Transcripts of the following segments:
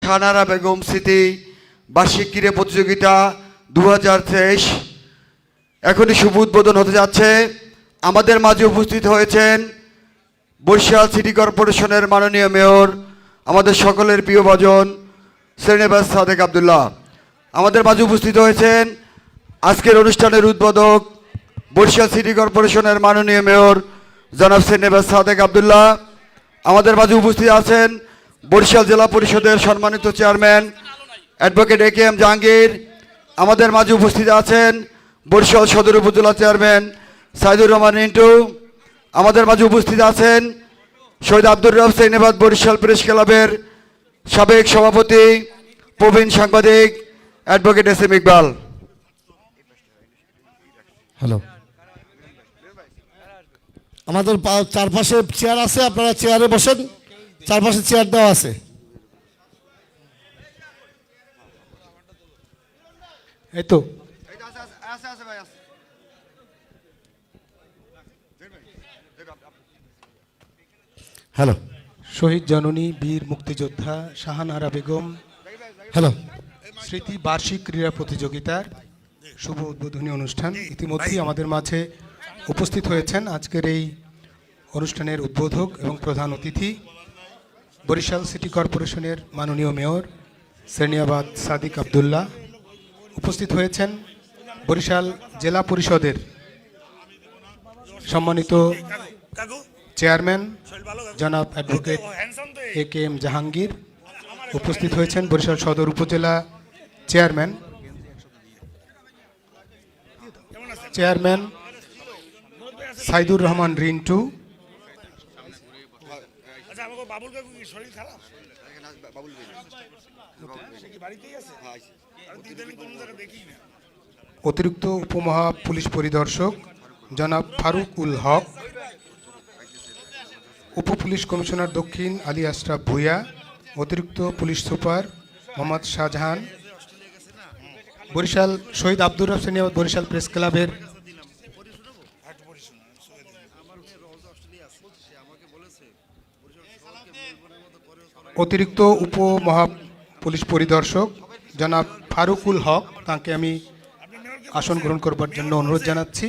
শাহানারা বেগম স্মৃতি বার্ষিক ক্রীড়া প্রতিযোগিতা 2023 এখনই শুভ উদ্বোধন হতে যাচ্ছে। আমাদের মাঝে উপস্থিত হয়েছেন বরিশাল সিটি কর্পোরেশনের মাননীয় মেয়র, আমাদের সকলের প্রিয়ভাজন শ্রেণীবাস সাদেক আবদুল্লাহ। আমাদের মাঝে উপস্থিত হয়েছেন আজকের অনুষ্ঠানের উদ্বোধক বরিশাল সিটি কর্পোরেশনের মাননীয় মেয়র জনাব শ্রেণীবাস সাদেক আবদুল্লাহ। আমাদের মাঝে উপস্থিত আছেন বরিশাল জেলা পরিষদের সম্মানিত চেয়ারম্যান অ্যাডভোকেট AKM জাহাঙ্গীর। আমাদের মাঝে উপস্থিত আছেন বরিশাল সদর উপজেলা চেয়ারম্যান সাইদুর রহমান রিন্টু। আমাদের মাঝে উপস্থিত আছেন শহীদ আব্দুর রব শ্রেণীবাস বরিশাল প্রেস ক্লাবের সাবেক সভাপতি প্রবীণ সাংবাদিক অ্যাডভোকেট SM ইকবাল। হ্যালো, আমাদের চারপাশে চেয়ার আছে, আপনারা চেয়ারে বসেন, চারপাশে চেয়ার দেওয়া আছে। এই তো হ্যালো, শহীদ জননী বীর মুক্তিযোদ্ধা শাহানারা বেগম হ্যালো, স্মৃতি বার্ষিক ক্রীড়া প্রতিযোগিতার শুভ উদ্বোধনী অনুষ্ঠান ইতিমধ্যেই আমাদের মাঝে উপস্থিত হয়েছেন। আজকের এই অনুষ্ঠানের উদ্বোধক এবং প্রধান অতিথি বরিশাল সিটি কর্পোরেশনের মাননীয় মেয়র শ্রেণীবাস সাদিক আবদুল্লাহ। উপস্থিত হয়েছেন বরিশাল জেলা পরিষদের সম্মানিত চেয়ারম্যান জনাব অ্যাডভোকেট AKM জাহাঙ্গীর। উপস্থিত হয়েছেন বরিশাল সদর উপজেলা চেয়ারম্যান সাইদুর রহমান রিন্টু। অতিরিক্ত উপমহা পুলিশ পরিদর্শক জনাব ফারুক উল হক, উপ পুলিশ কমিশনার দক্ষিণ আলী আশরাফ ভূঁইয়া, অতিরিক্ত পুলিশ সুপার মোহাম্মদ শাহজাহান, বরিশাল শহীদ আব্দুর রব শ্রেণীবাস বরিশাল প্রেস ক্লাবের অতিরিক্ত উপমহা পুলিশ পরিদর্শক জনাব ফারুকুল হক, তাকে আমি আসন গ্রহণ করবার জন্য অনুরোধ জানাচ্ছি।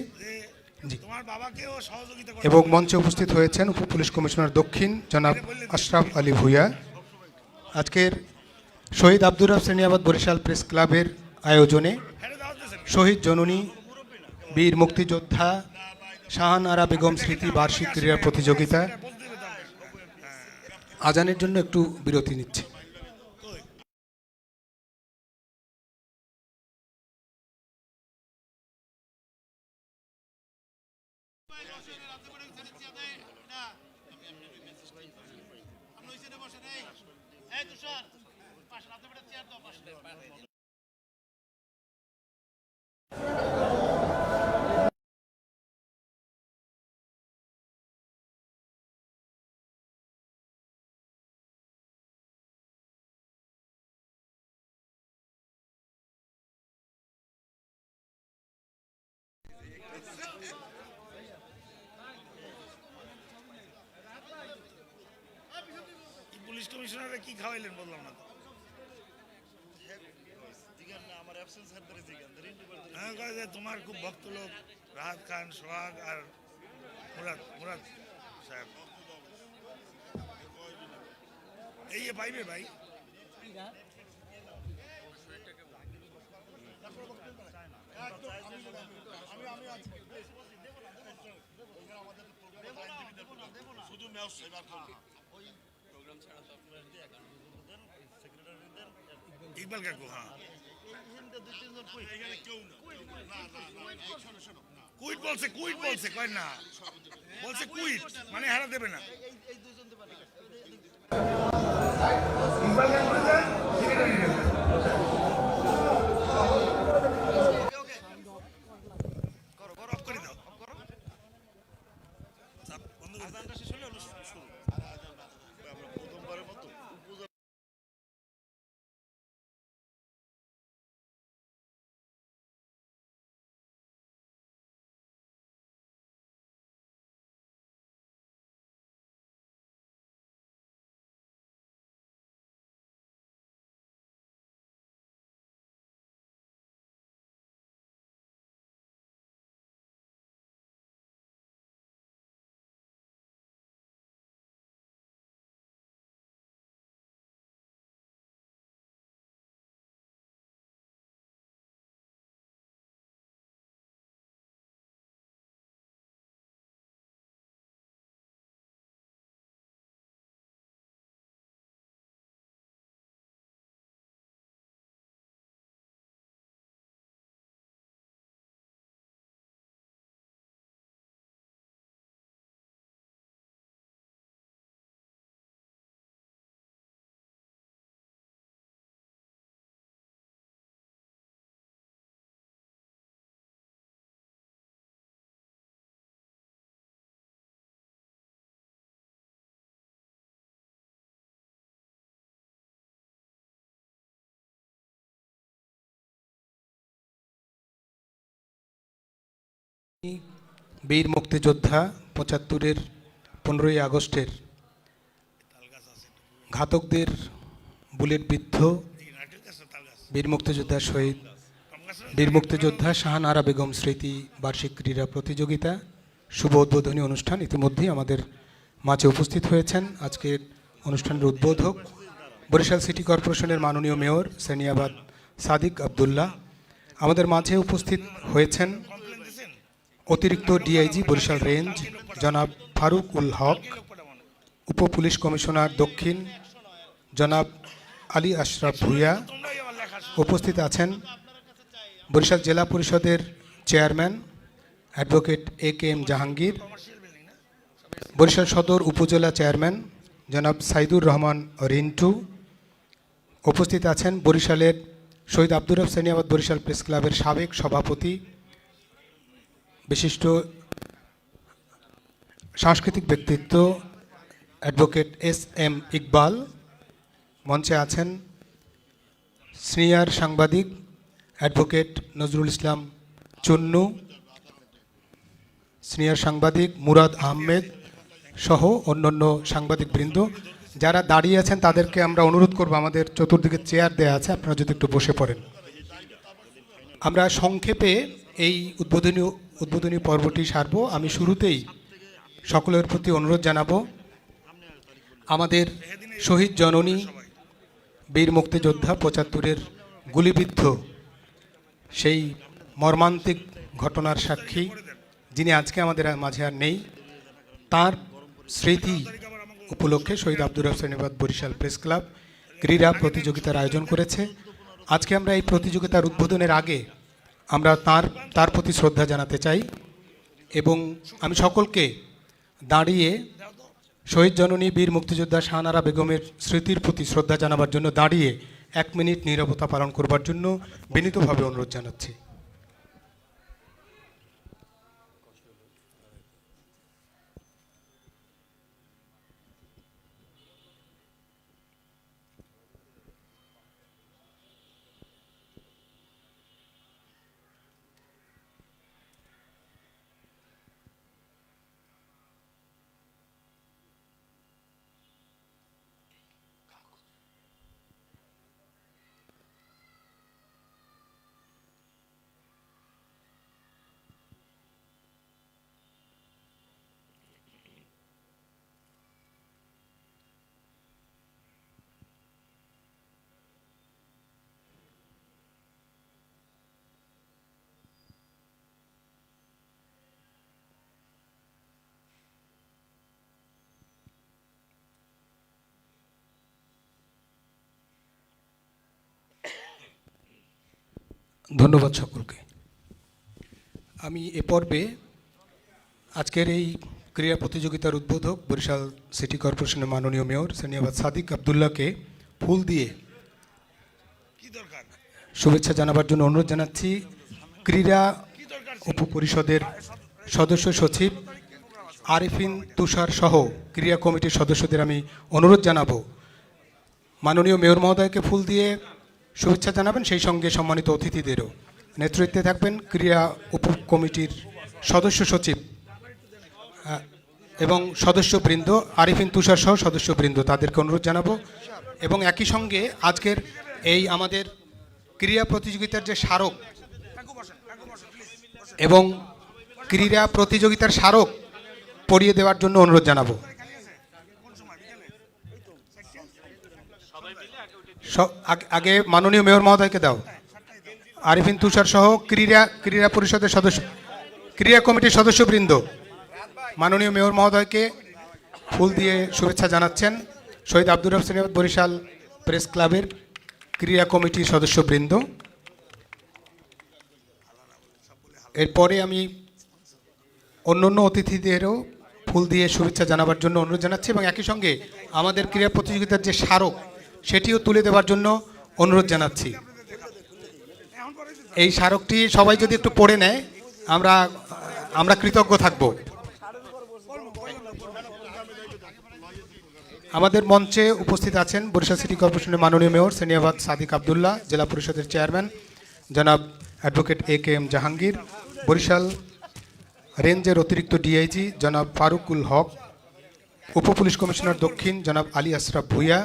এবং মঞ্চে উপস্থিত হয়েছেন উপ পুলিশ কমিশনার দক্ষিণ জনাব আশরাফ আলী ভূঁইয়া। আজকের শহীদ আব্দুর রব শ্রেণীবাস বরিশাল প্রেস ক্লাবের আয়োজনে শহীদ জননী বীর মুক্তিযোদ্ধা শাহানারা বেগম স্মৃতি বার্ষিক ক্রীড়া প্রতিযোগিতা আজানের জন্য একটু বিরতি নিচ্ছে। পুলিশ কমিশনারে কি খাওয়াইলেন বললাম না। তোমার খুব ভক্ত লোক রাহাত খান, সোহাগ আর মুরাদ সাহেব এই পাইবে ভাই। শুধু ইকবাল কাকু, হ্যাঁ কুইট বলছে কয় না, বলছে কুইট মানে হারা দেবে না। বীর মুক্তিযোদ্ধা ৭৫-এর 15ই আগস্টের ঘাতকদের বুলেট বিদ্ধ বীর মুক্তিযোদ্ধা শহীদ বীর মুক্তিযোদ্ধা শাহানারা বেগম স্মৃতি বার্ষিক ক্রীড়া প্রতিযোগিতা শুভ উদ্বোধনী অনুষ্ঠান ইতিমধ্যেই আমাদের মাঝে উপস্থিত হয়েছেন। আজকের অনুষ্ঠানের উদ্বোধক বরিশাল সিটি কর্পোরেশনের মাননীয় মেয়র সেনিয়াবাদ সাদিক আবদুল্লাহ। আমাদের মাঝে উপস্থিত হয়েছেন অতিরিক্ত ডিআইজি বরিশাল রেঞ্জ জনাব ফারুক উল হক, উপ পুলিশ কমিশনার দক্ষিণ জনাব আলী আশরাফ ভূঁইয়া। উপস্থিত আছেন বরিশাল জেলা পরিষদের chairman advocate AK-M Jahangir, Barishal সদর উপজেলা চেয়ারম্যান জনাব সাইদুর রহমান রিন্টু। উপস্থিত আছেন বরিশালের শহীদ আব্দুর রব সেনিয়াবাদ বরিশাল প্রেস ক্লাবের সাবেক সভাপতি বিশিষ্ট সাংস্কৃতিক ব্যক্তিত্ব অ্যাডভোকেট SM ইকবাল। মঞ্চে আছেন সিনিয়র সাংবাদিক অ্যাডভোকেট নজরুল ইসলাম চুন্নু, সিনিয়র সাংবাদিক মুরাদ আহমেদ সহ অন্যান্য সাংবাদিকবৃন্দ। যারা দাঁড়িয়ে আছেন তাদেরকে আমরা অনুরোধ করব, আমাদের চতুর্দিকে চেয়ার দেওয়া আছে, আপনারা যদি একটু বসে পড়েন। আমরা সংক্ষেপে এই উদ্বোধনী পর্বটি সারব। আমি শুরুতেই সকলের প্রতি অনুরোধ জানাবো, আমাদের শহীদ জননী বীর মুক্তিযোদ্ধা ৭৫-এর গুলিবিদ্ধ সেই মর্মান্তিক ঘটনার সাক্ষী যিনি আজকে আমাদের মাঝে আর নেই, তার স্মৃতি উপলক্ষে শহীদ আব্দুর রব সেনিয়াবাদ বরিশাল প্রেস ক্লাব ক্রীড়া প্রতিযোগিতার আয়োজন করেছে। আজকে আমরা এই প্রতিযোগিতার উদ্বোধনের আগে আমরা তার প্রতি শ্রদ্ধা জানাতে চাই এবং আমি সকলকে দাঁড়িয়ে শহীদ জননী বীর মুক্তিযোদ্ধা শাহানারা বেগমের স্মৃতির প্রতি শ্রদ্ধা জানাবার জন্য দাঁড়িয়ে 1 মিনিট নীরবতা পালন করবার জন্য বিনীতভাবে অনুরোধ জানাচ্ছি। ধন্যবাদ সকলকে। আমি এ পর্বে আজকের এই ক্রীড়া প্রতিযোগিতার উদ্বোধক বরিশাল সিটি কর্পোরেশনের মাননীয় মেয়র সেনিয়াবাদ সাদিক আবদুল্লাহকে ফুল দিয়ে শুভেচ্ছা জানাবার জন্য অনুরোধ জানাচ্ছি। ক্রীড়া উপপরিষদের সদস্য সচিব আরিফিন তুষার সহ ক্রীড়া কমিটির সদস্যদের আমি অনুরোধ জানাবো মাননীয় মেয়র মহোদয়কে ফুল দিয়ে শুভেচ্ছা জানাবেন, সেই সঙ্গে সম্মানিত অতিথিদেরও। নেতৃত্বে থাকবেন ক্রীড়া উপকমিটির সদস্য সচিব এবং সদস্যবৃন্দ, আরিফিন তুষার সহ সদস্যবৃন্দ, তাদেরকে অনুরোধ জানাবো। এবং একই সঙ্গে আজকের এই আমাদের ক্রীড়া প্রতিযোগিতার যে স্মারক এবং ক্রীড়া প্রতিযোগিতার স্মারক পড়িয়ে দেওয়ার জন্য অনুরোধ জানাবো। আগে মাননীয় মেয়র মহোদয়কে দাও। আরিফিন তুষার সহ ক্রীড়া পরিষদের সদস্য, ক্রীড়া কমিটির সদস্যবৃন্দ মাননীয় মেয়র মহোদয়কে ফুল দিয়ে শুভেচ্ছা জানাচ্ছেন। শহীদ আব্দুর রব সেনিয়াবাদ বরিশাল প্রেস ক্লাবের ক্রীড়া কমিটির সদস্যবৃন্দ। এরপরে আমি অন্যান্য অতিথিদেরও ফুল দিয়ে শুভেচ্ছা জানাবার জন্য অনুরোধ জানাচ্ছি এবং একই সঙ্গে আমাদের ক্রীড়া প্রতিযোগিতার যে স্মারক সেটিও তুলে দেওয়ার জন্য অনুরোধ জানাচ্ছি। এই স্মারকটি সবাই যদি একটু পড়ে নেয় আমরা কৃতজ্ঞ থাকব। আমাদের মঞ্চে উপস্থিত আছেন বরিশাল সিটি কর্পোরেশনের মাননীয় মেয়র সেনিয়াবাদ সাদিক আবদুল্লাহ, জেলা পরিষদের চেয়ারম্যান জনাব অ্যাডভোকেট AK-M জাহাঙ্গীর, বরিশাল রেঞ্জের অতিরিক্ত ডিআইজি জনাব ফারুকুল হক, উপপুলিশ কমিশনার দক্ষিণ জনাব আলী আশরাফ ভূঁইয়া,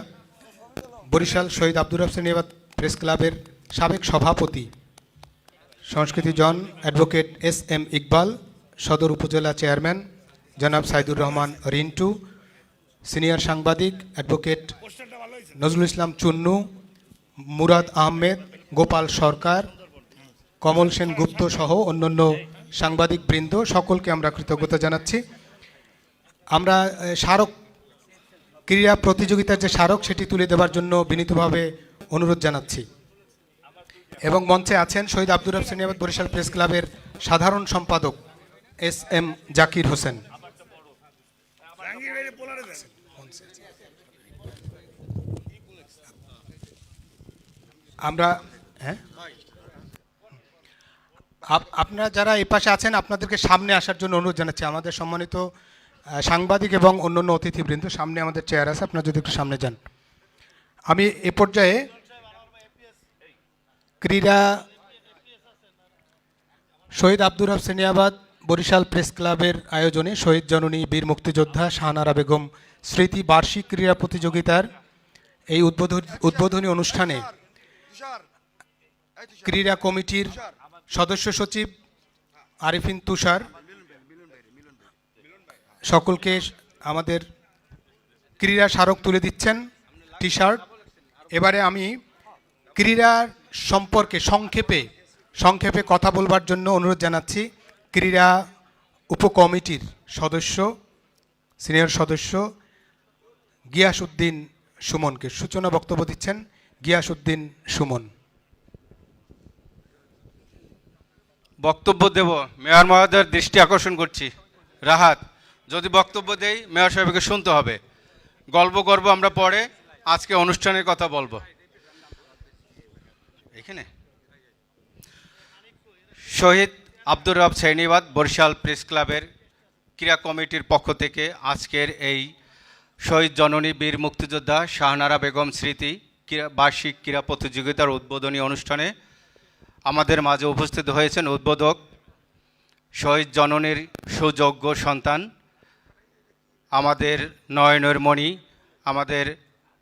বরিশাল শহীদ আব্দুর রব সেনিয়াবাদ প্রেস ক্লাবের সাবেক সভাপতি সংস্কৃতি জন অ্যাডভোকেট SM ইকবাল, সদর উপজেলা চেয়ারম্যান জনাব সাইদুর রহমান রিন্টু, সিনিয়র সাংবাদিক অ্যাডভোকেট নজরুল ইসলাম চুন্নু, মুরাদ আহমেদ, গোপাল সরকার, কমল সেন গুপ্ত সহ অন্যান্য সাংবাদিক বৃন্দ, সকলকে আমরা কৃতজ্ঞতা জানাচ্ছি। আমরা স্মারক ক্রীড়া প্রতিযোগিতার যে স্মারক সেটি তুলে দেওয়ার জন্য বিনীতভাবে অনুরোধ জানাচ্ছি। এবং মঞ্চে আছেন শহীদ আব্দুর রব সেনিয়াবাদ বরিশাল প্রেস ক্লাবের সাধারণ সম্পাদক SM জাকির হোসেন। আমরা আপনারা যারা এই পাশে আছেন আপনাদেরকে সামনে আসার জন্য অনুরোধ জানাচ্ছি। আমাদের সম্মানিত সাংবাদিক এবং অন্যান্য অতিথিবৃন্দ, সামনে আমাদের চেয়ার আছে, আপনারা যদি একটু সামনে যান। আমি এ পর্যায়ে ক্রীড়া শহীদ আব্দুর রব সেনিয়াবাদ বরিশাল প্রেস ক্লাবের আয়োজনে শহীদ জননী বীর মুক্তিযোদ্ধা শাহনারা বেগম স্মৃতি বার্ষিক ক্রীড়া প্রতিযোগিতার এই উদ্বোধনী অনুষ্ঠানে ক্রীড়া কমিটির সদস্য সচিব আরিফিন তুষার সকলকে আমাদের ক্রীড়া স্মারক তুলে দিচ্ছেন, টি শার্ট। এবারে আমি ক্রীড়ার সম্পর্কে সংক্ষেপে কথা বলবার জন্য অনুরোধ জানাচ্ছি ক্রীড়া উপকমিটির সদস্য, সিনিয়র সদস্য গিয়াসউদ্দিন সুমনকে। সূচনা বক্তব্য দিচ্ছেন গিয়াসউদ্দিন সুমন। বক্তব্য দেব, মেয়র মহোদয়ের দৃষ্টি আকর্ষণ করছি। রাহাত, যদি বক্তব্য দেই মেয়র সাহেবকে শুনতে হবে। গল্প করব আমরা পরে, আজকে অনুষ্ঠানের কথা বলবো। এখানে শহীদ আব্দুর রব সেনিয়াবাদ বরিশাল প্রেস ক্লাবের ক্রীড়া কমিটির পক্ষ থেকে আজকের এই শহীদ জননী বীর মুক্তিযোদ্ধা শাহনারা বেগম স্মৃতি বার্ষিক ক্রীড়া প্রতিযোগিতার উদ্বোধনী অনুষ্ঠানে আমাদের মাঝে উপস্থিত হয়েছেন উদ্বোধক, শহীদ জননীর সুযোগ্য সন্তান, আমাদের নয়নের মণি, আমাদের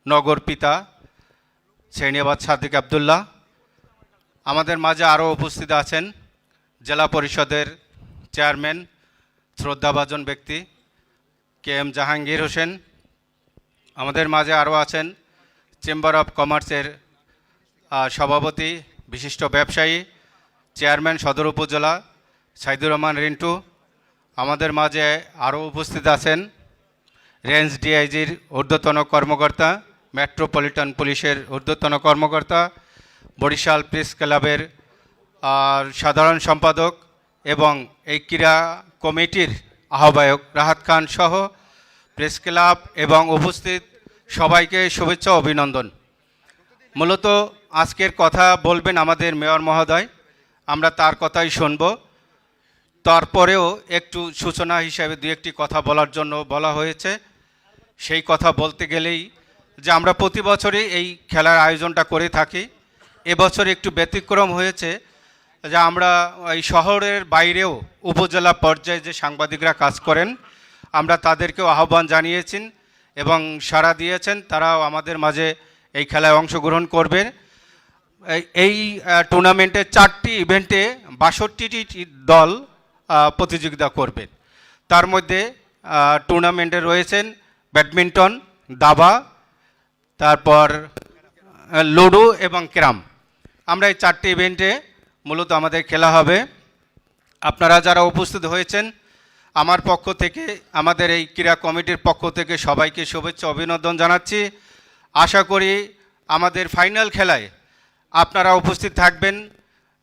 নগর পিতা সেনিয়াবাদ সাদিক আবদুল্লাহ। আমাদের মাঝে আরও উপস্থিত আছেন জেলা পরিষদের চেয়ারম্যান শ্রদ্ধাভাজন ব্যক্তি KM জাহাঙ্গীর হোসেন। আমাদের মাঝে আরও আছেন চেম্বার অফ কমার্সের সভাপতি বিশিষ্ট ব্যবসায়ী চেয়ারম্যান সদর উপজেলা সাইদুর রহমান রিন্টু। আমাদের মাঝে আরও উপস্থিত আছেন রেঞ্জ ডিআইজির ঊর্ধ্বতন কর্মকর্তা, মেট্রোপলিটন পুলিশের ঊর্ধ্বতন কর্মকর্তা, বরিশাল প্রেস ক্লাবের সাধারণ সম্পাদক এবং এই ক্রীড়া কমিটির আহ্বায়ক রাহাত খান সহ প্রেস ক্লাব এবং উপস্থিত সবাইকে শুভেচ্ছা অভিনন্দন। মূলত আজকের কথা বলবেন আমাদের মেয়র মহোদয়, আমরা তার কথাই শুনব। তারপরেও একটু সূচনা হিসাবে দু একটি কথা বলার জন্য বলা হয়েছে। সেই কথা বলতে গেলেই যে আমরা প্রতি বছরই এই খেলার আয়োজনটা করে থাকি। এবছর একটু ব্যতিক্রম হয়েছে যে আমরা এই শহরের বাইরেও উপজেলা পর্যায়ে যে সাংবাদিকরা কাজ করেন আমরা তাদেরকেও আহ্বান জানিয়েছি এবং সাড়া দিয়েছেন, তারাও আমাদের মাঝে এই খেলায় অংশগ্রহণ করবেন। এই টুর্নামেন্টে 4টি ইভেন্টে 62টি দল প্রতিযোগিতা করবেন। তার মধ্যে টুর্নামেন্টে রয়েছেন ব্যাডমিন্টন, দাবা, তারপর লুডো এবং ক্যারাম। আমরা এই 4টি ইভেন্টে মূলত আমাদের খেলা হবে। আপনারা যারা উপস্থিত হয়েছেন আমার পক্ষ থেকে, আমাদের এই ক্রীড়া কমিটির পক্ষ থেকে সবাইকে শুভেচ্ছা অভিনন্দন জানাচ্ছি। আশা করি আমাদের ফাইনাল খেলায় আপনারা উপস্থিত থাকবেন,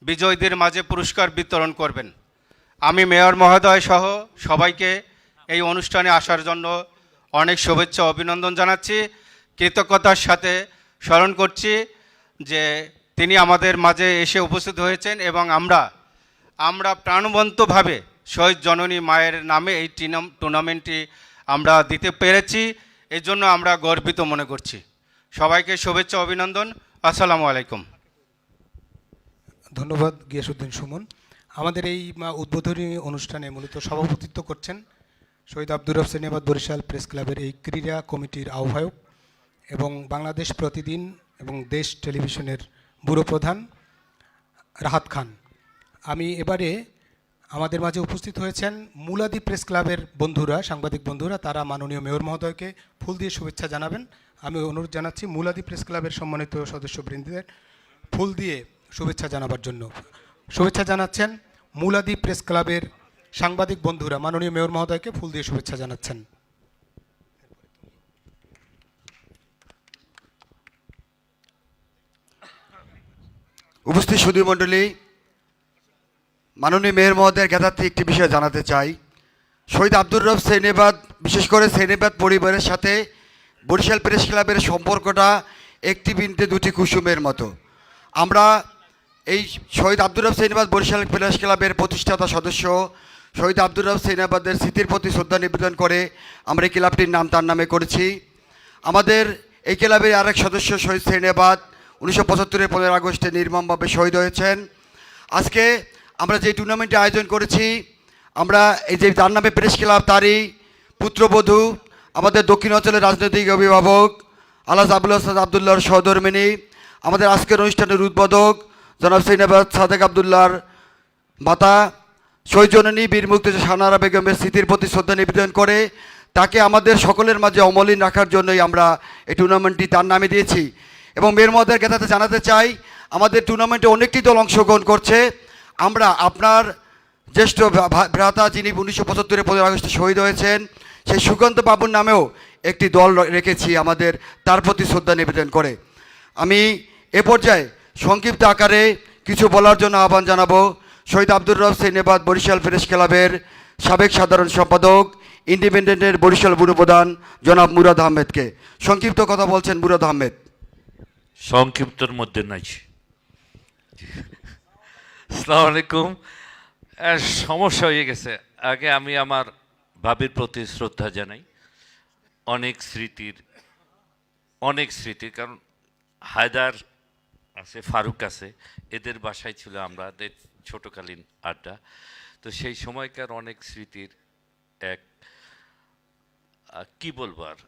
বিজয়ীদের মাঝে পুরস্কার বিতরণ করবেন। আমি মেয়র মহোদয় সহ সবাইকে এই অনুষ্ঠানে আসার জন্য অনেক শুভেচ্ছা অভিনন্দন জানাচ্ছি। কৃতজ্ঞতার সাথে স্মরণ করছি যে তিনি আমাদের মাঝে এসে উপস্থিত হয়েছেন এবং আমরা প্রাণবন্তভাবে শহীদ জননী মায়ের নামে এই টুর্নামেন্টটি আমরা দিতে পেরেছি, এর জন্য আমরা গর্বিত মনে করছি। সবাইকে শুভেচ্ছা অভিনন্দন। আসসালামু আলাইকুম। ধন্যবাদ গিয়াসউদ্দিন সুমন। আমাদের এই উদ্বোধনী অনুষ্ঠানে মূলত সভাপতিত্ব করছেন শহীদ আব্দুর রব সেনাবাদ বরিশাল প্রেস ক্লাবের এই ক্রীড়া কমিটির আহ্বায়ক এবং বাংলাদেশ প্রতিদিন এবং দেশ টেলিভিশনের ব্যুরো প্রধান রাহাত খান। আমি এবারে আমাদের মাঝে উপস্থিত হয়েছেন মুলাদি প্রেস ক্লাবের বন্ধুরা, সাংবাদিক বন্ধুরা, তারা মাননীয় মেয়র মহোদয়কে ফুল দিয়ে শুভেচ্ছা জানাবেন। আমি অনুরোধ জানাচ্ছি মুলাদি প্রেস ক্লাবের সম্মানিত সদস্যবৃন্দদের ফুল দিয়ে শুভেচ্ছা জানাবার জন্য। শুভেচ্ছা জানাচ্ছেন মুলাদি প্রেস ক্লাবের সাংবাদিক বন্ধুরা, মাননীয় মেয়র মহোদয়কে ফুল দিয়ে শুভেচ্ছা জানাচ্ছেন। উপস্থিত সুধী মণ্ডলী, মাননীয় মেয়র মহোদয়ের জ্ঞাতার্থে একটি বিষয় জানাতে চাই। শহীদ আব্দুর রব সেনাবাদ, বিশেষ করে সেনাবাদ পরিবারের সাথে বরিশাল প্রেস ক্লাবের সম্পর্কটা একটি বিন্দে দুটি কুসুমের মতো। আমরা এই শহীদ আব্দুর রব সেনাবাদ বরিশাল প্রেস ক্লাবের প্রতিষ্ঠাতা সদস্য শহীদ আব্দুর রব সেনাবাদের স্মৃতির প্রতি শ্রদ্ধা নিবেদন করে আমরা এই ক্লাবটির নাম তার নামে করেছি। আমাদের এই ক্লাবের আরেক সদস্য শহীদ সেনাবাদ 1975-এর 15 আগস্টে নির্মমভাবে শহীদ হয়েছেন। আজকে আমরা যে টুর্নামেন্টে আয়োজন করেছি, আমরা এই যে তার নামে প্রেস ক্লাব, তারই পুত্রবধূ, আমাদের দক্ষিণ অঞ্চলের রাজনৈতিক অভিভাবক আলহাজ আবুল হাসান আবদুল্লাহর সহধর্মিণী, আমাদের আজকের অনুষ্ঠানের উদ্বোধক জনাব সেনাবাদ সাদেক আবদুল্লাহর মাতা শহীদ জননী বীর মুক্তিযোদ্ধা শাহনারা বেগমের স্মৃতির প্রতি শ্রদ্ধা নিবেদন করে তাকে আমাদের সকলের মাঝে অমলিন রাখার জন্যই আমরা এই টুর্নামেন্টটি তার নামে দিয়েছি। এবং মেয়র মহোদয়ের জ্ঞাতার্থে জানাতে চাই, আমাদের টুর্নামেন্টে অনেকটি দল অংশগ্রহণ করছে। আমরা আপনার জ্যেষ্ঠ ভ্রাতা, যিনি 1975-এর 15 আগস্টে শহীদ হয়েছেন, সেই সুকান্ত বাবুর নামেও একটি দল রেখেছি আমাদের, তার প্রতি শ্রদ্ধা নিবেদন করে। আমি এ পর্যায়ে সংক্ষিপ্ত আকারে কিছু বলার জন্য আহ্বান জানাবো শহীদ আব্দুর রব সেনাবাদ বরিশাল প্রেস ক্লাবের সাবেক সাধারণ সম্পাদক, ইন্ডিপেন্ডেন্টের বরিশাল ব্যুরো প্রধান জনাব মুরাদ আহমেদকে। সংক্ষিপ্ত কথা বলছেন মুরাদ আহমেদ। সংক্ষিপ্তর মধ্যে নাই। আসসালামু আলাইকুম। সমস্যা হয়ে গেছে। আগে আমি আমার ভাবির প্রতি শ্রদ্ধা জানাই। অনেক স্মৃতির, কারণ হায়দার আছে, ফারুক আছে, এদের বাসায় ছিল আমাদের ছোটকালীন আড্ডা। তো সেই সময়কার অনেক স্মৃতির এক কি বলবো আর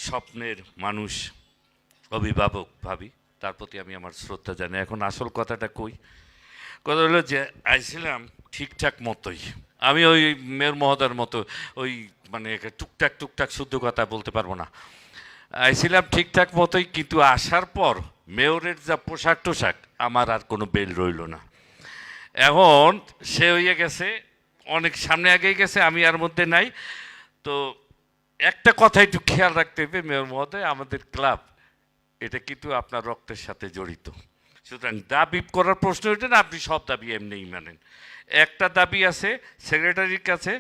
স্বপ্নের মানুষ, অভিভাবক ভাবি, তার প্রতি আমি আমার শ্রদ্ধা জানাই। এখন আসল কথাটা কই, কথা হলো যে আইছিলাম ঠিকঠাক মতোই। আমি ওই মেয়র মহোদয়ের মতো ওই মানে টুকটাক শুদ্ধ কথা বলতে পারবো না। আইছিলাম ঠিকঠাক মতোই, কিন্তু আসার পর মেয়রের যা পোশাক টোশাক, আমার আর কোনো বেল রইল না। এখন সে হইয়া গেছে, অনেক সামনে আগেই গেছে, আমি আর মধ্যে নাই। তো একটা কথা একটু খেয়াল রাখতে হবে মেয়র মহোদয়, আমাদের ক্লাব এটা কিন্তু আপনার রক্তের সাথে জড়িত। সুতরাং দাবি করার প্রশ্ন ওইটা না, আপনি সব দাবি এমনিই মানেন। একটা দাবি আছে সেক্রেটারির কাছে,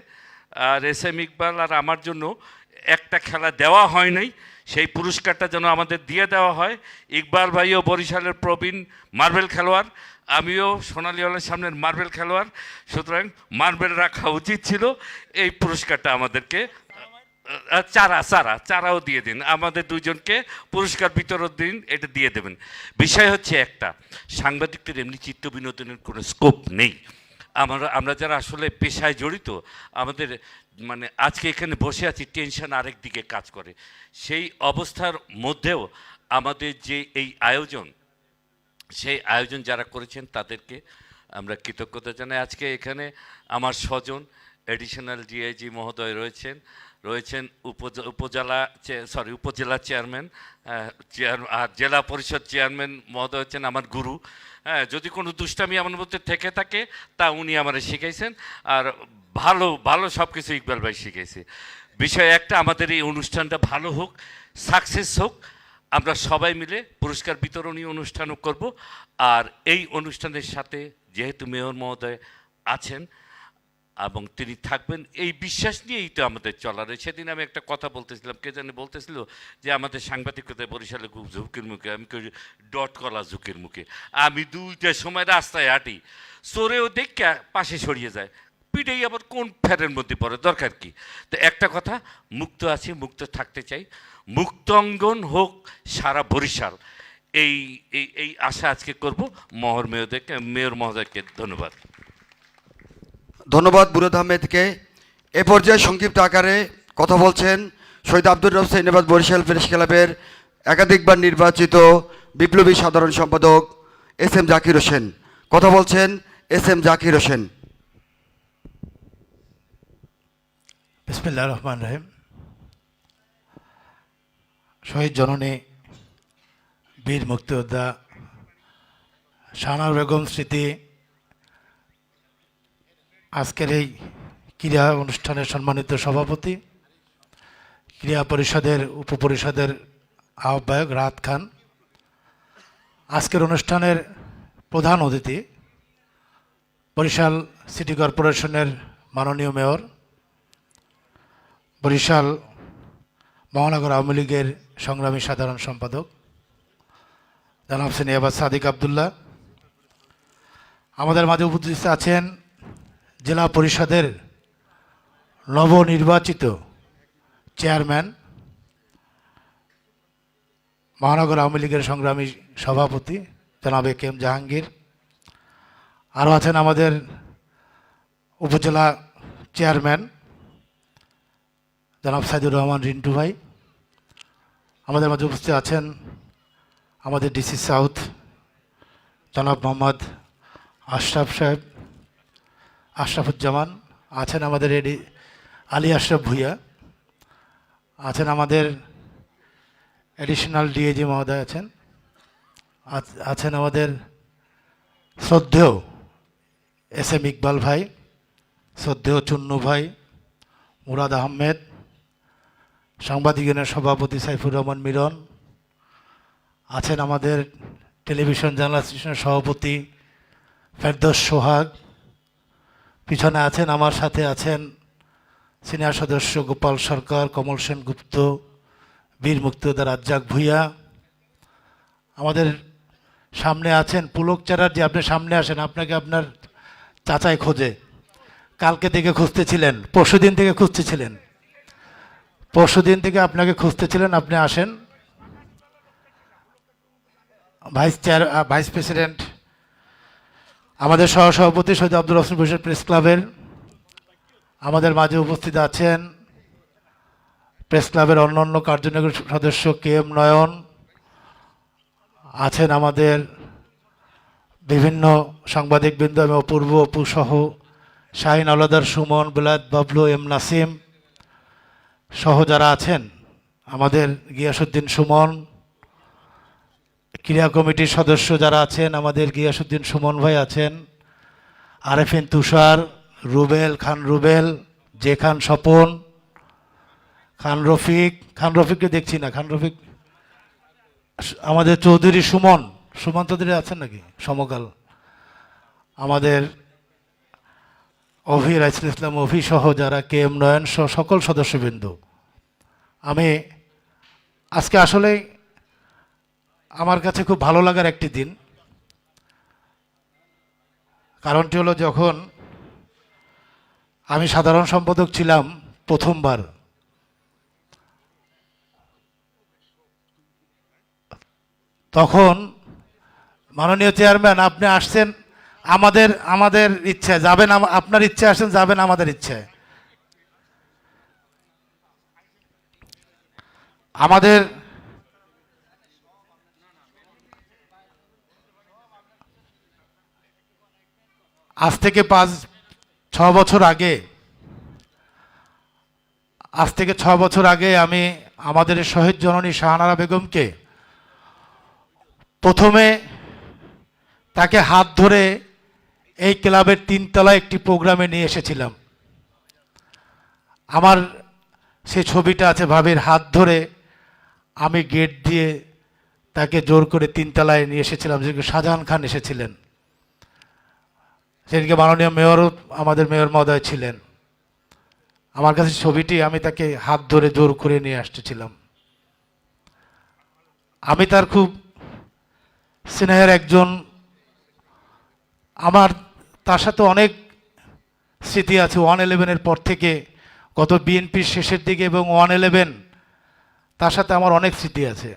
আর SM ইকবাল আর আমার জন্য একটা খেলা দেওয়া হয় নাই, সেই পুরস্কারটা যেন আমাদের দিয়ে দেওয়া হয়। ইকবাল ভাইও বরিশালের প্রবীণ মার্বেল খেলোয়াড়, আমিও সোনালী হলের সামনের মার্বেল খেলোয়াড়, সুতরাং মার্বেল রাখা উচিত ছিল। এই পুরস্কারটা আমাদেরকে চারাও দিয়ে দিন, আমাদের দুইজনকে পুরস্কার বিতরণ দিন, এটা দিয়ে দেবেন। বিষয় হচ্ছে একটা, সাংবাদিকদের এমনি চিত্ত বিনোদনের কোনো স্কোপ নেই। আমরা যারা আসলে পেশায় জড়িত, আমাদের মানে আজকে এখানে বসে আছি, টেনশন আরেক দিকে কাজ করে। সেই অবস্থার মধ্যেও আমাদের যে এই আয়োজন, সেই আয়োজন যারা করেছেন তাদেরকে আমরা কৃতজ্ঞতা জানাই। আজকে এখানে আমার স্বজন এডিশনাল ডিআইজি মহোদয় রয়েছেন উপজেলা চেয়ারম্যান আর জেলা পরিষদ চেয়ারম্যান মহোদয় হচ্ছেন আমার গুরু। হ্যাঁ, যদি কোনো দুষ্টামি আমার মধ্যে থেকে থাকে তা উনি আমার শিখাইছেন, আর ভালো সব কিছু ইকবাল ভাই শিখাইছে। বিষয় একটা, আমাদের এই অনুষ্ঠানটা ভালো হোক, সাকসেস হোক, আমরা সবাই মিলে পুরস্কার বিতরণী অনুষ্ঠানও করব। আর এই অনুষ্ঠানের সাথে যেহেতু মেয়র মহোদয় আছেন এবং তিনি থাকবেন, এই বিশ্বাস নিয়েই তো আমাদের চলার। সেদিন আমি একটা কথা বলতেছিলাম, কে জানি বলতেছিল যে আমাদের সাংবাদিকতায় বরিশালে খুব ঝুঁকির মুখে। আমি ডট কলা ঝুঁকির মুখে। আমি 2টার সময় রাস্তায় হাঁটি, চোরেও দেখে পাশে সরিয়ে যায়, পিঠেই আবার কোন ফ্যারের মধ্যে পড়ে, দরকার কি? তো একটা কথা, মুক্ত আছি, মুক্ত থাকতে চাই, মুক্ত অঙ্গন হোক সারা বরিশাল, এই আশা আজকে করব। মেয়র মহোদয়কে ধন্যবাদ। ধন্যবাদ বুরুদ আহমেদকে। এ পর্যায়ে সংক্ষিপ্ত আকারে কথা বলছেন শহীদ আব্দুর রব সেনাবাদ বরিশাল প্রেস ক্লাবের একাধিকবার নির্বাচিত বিপ্লবী সাধারণ সম্পাদক এস এম জাকির হোসেন। কথা বলছেন এস এম জাকির হোসেন। বিসমিল্লাহির রহমানির রহিম। শহীদ জননী বীর মুক্তিযোদ্ধা শাহনারা বেগম স্মৃতি আজকের এই ক্রীড়া অনুষ্ঠানের সম্মানিত সভাপতি, ক্রীড়া পরিষদের উপপরিষদের আহ্বায়ক রাহাত খান, আজকের অনুষ্ঠানের প্রধান অতিথি বরিশাল সিটি কর্পোরেশনের মাননীয় মেয়র, বরিশাল মহানগর আওয়ামী লীগের সংগ্রামী সাধারণ সম্পাদক জনাব সেনিয়াবাদ সাদিক আবদুল্লাহ, আমাদের মাঝে উপস্থিত আছেন জেলা পরিষদের নবনির্বাচিত চেয়ারম্যান, মহানগর আওয়ামী লীগের সংগ্রামী সভাপতি জনাব এ কে এম জাহাঙ্গীর, আরও আছেন আমাদের উপজেলা চেয়ারম্যান জনাব সাইদুর রহমান রিন্টু ভাই, আমাদের মাঝে উপস্থিত আছেন আমাদের ডিসি সাউথ জনাব মোহাম্মদ আশরাফ সাহেব, আশরাফুজ্জামান, আছেন আমাদের এডি আলী আশরাফ ভুইয়া, আছেন আমাদের অ্যাডিশনাল ডিএজি মহোদয়, আছেন আমাদের শ্রদ্ধেয় এস এম ইকবাল ভাই, শ্রদ্ধেয় চুন্নু ভাই, মুরাদ আহমেদ, সাংবাদিক ইউনিয়নের সভাপতি সাইফুর রহমান মিলন, আছেন আমাদের টেলিভিশন জার্নাল অ্যাসোসিয়েশনের সভাপতি ফেরদৌস সোহাগ, পিছনে আছেন আমার সাথে আছেন সিনিয়র সদস্য গোপাল সরকার, কমল সেন গুপ্ত, বীর মুক্তিযোদ্ধা রাজ্জাক ভূঁইয়া, আমাদের সামনে আছেন পুলক চ্যাটার্জি। আপনি সামনে আসেন, আপনাকে আপনার চাচাই খোঁজে, কালকে থেকে খুঁজতেছিলেন, পরশুদিন থেকে খুঁজতেছিলেন, পরশুদিন থেকে আপনাকে খুঁজতেছিলেন, আপনি আসেন। ভাইস প্রেসিডেন্ট আমাদের সহসভাপতি শহীদ আব্দুর রহমান বরিশাল প্রেস ক্লাবের, আমাদের মাঝে উপস্থিত আছেন প্রেস ক্লাবের অন্যান্য কার্যনির্বাহী সদস্য কে এম নয়ন, আছেন আমাদের বিভিন্ন সাংবাদিকবৃন্দ এবং অপূর্ব অপু সহ শাহিন আওলাদার সুমন, বিলাত বাবলু, এম নাসিম সহ যারা আছেন, আমাদের গিয়াসউদ্দিন সুমন, ক্রীড়া কমিটির সদস্য যারা আছেন, আমাদের গিয়াসউদ্দিন সুমন ভাই আছেন, আরেফিন তুষার, রুবেল খান, রুবেল জে খান, স্বপন খান, রফিককে দেখছি না, খান রফিক, আমাদের চৌধুরী সুমন চৌধুরী আছেন নাকি, সমকাল, আমাদের অভি রাইসুল ইসলাম অভি সহ যারা কে এম নয়ন সহ সকল সদস্যবৃন্দ, আমি আজকে আসলে আমার কাছে খুব ভালো লাগার একটি দিন। কারণটি হলো, যখন আমি সাধারণ সম্পাদক ছিলাম প্রথমবার, তখন মাননীয় চেয়ারম্যান আপনি আসছেন আমাদের ইচ্ছায়, যাবেন আপনার ইচ্ছে, আসেন যাবেন আমাদের ইচ্ছায়। আমাদের আজ থেকে 5-6 বছর আগে আমি আমাদের শহীদ জননী শাহনারা বেগমকে প্রথমে তাকে হাত ধরে এই ক্লাবের 3 তলায় একটি প্রোগ্রামে নিয়ে এসেছিলাম। আমার সেই ছবিটা আছে, ভাবির হাত ধরে আমি গেট দিয়ে তাকে জোর করে 3 তলায় নিয়ে এসেছিলাম, যেদিকে শাহজাহান খান এসেছিলেন, সেদিকে মাননীয় মেয়রও আমাদের মেয়র মহোদয় ছিলেন। আমার কাছে ছবিটি, আমি তাকে হাত ধরে জোর করে নিয়ে আসতেছিলাম। আমি তার খুব স্নেহের একজন, আমার তার সাথে অনেক স্মৃতি আছে। 111-এর পর থেকে গত বিএনপির শেষের দিকে এবং 111, তার সাথে আমার অনেক স্মৃতি আছে।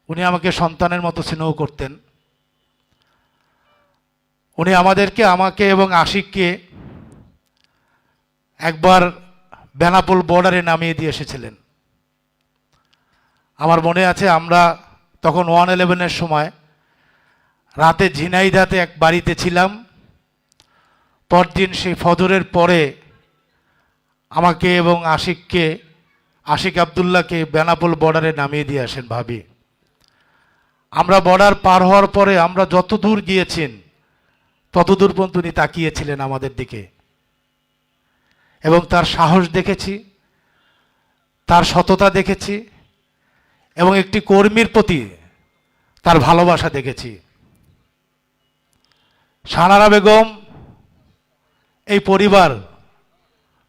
উনি আমাকে সন্তানের মতো স্নেহ করতেন। উনি আমাকে এবং আশিককে একবার বেনাপোল বর্ডারে নামিয়ে দিয়ে এসেছিলেন। আমার মনে আছে আমরা তখন 111-এর সময় রাতে ঝিনাইদাতে এক বাড়িতে ছিলাম। পরদিন সেই ফজরের পরে আমাকে এবং আশিক আবদুল্লাহকে বেনাপোল বর্ডারে নামিয়ে দিয়ে আসেন ভাবি। আমরা বর্ডার পার হওয়ার পরে আমরা যত দূর গিয়েছেন ততদূর পর্যন্ত উনি তাকিয়েছিলেন আমাদের দিকে, এবং তার সাহস দেখেছি, তার সততা দেখেছি, এবং একটি কর্মীর প্রতি তার ভালোবাসা দেখেছি। শাহনারা বেগম এই পরিবার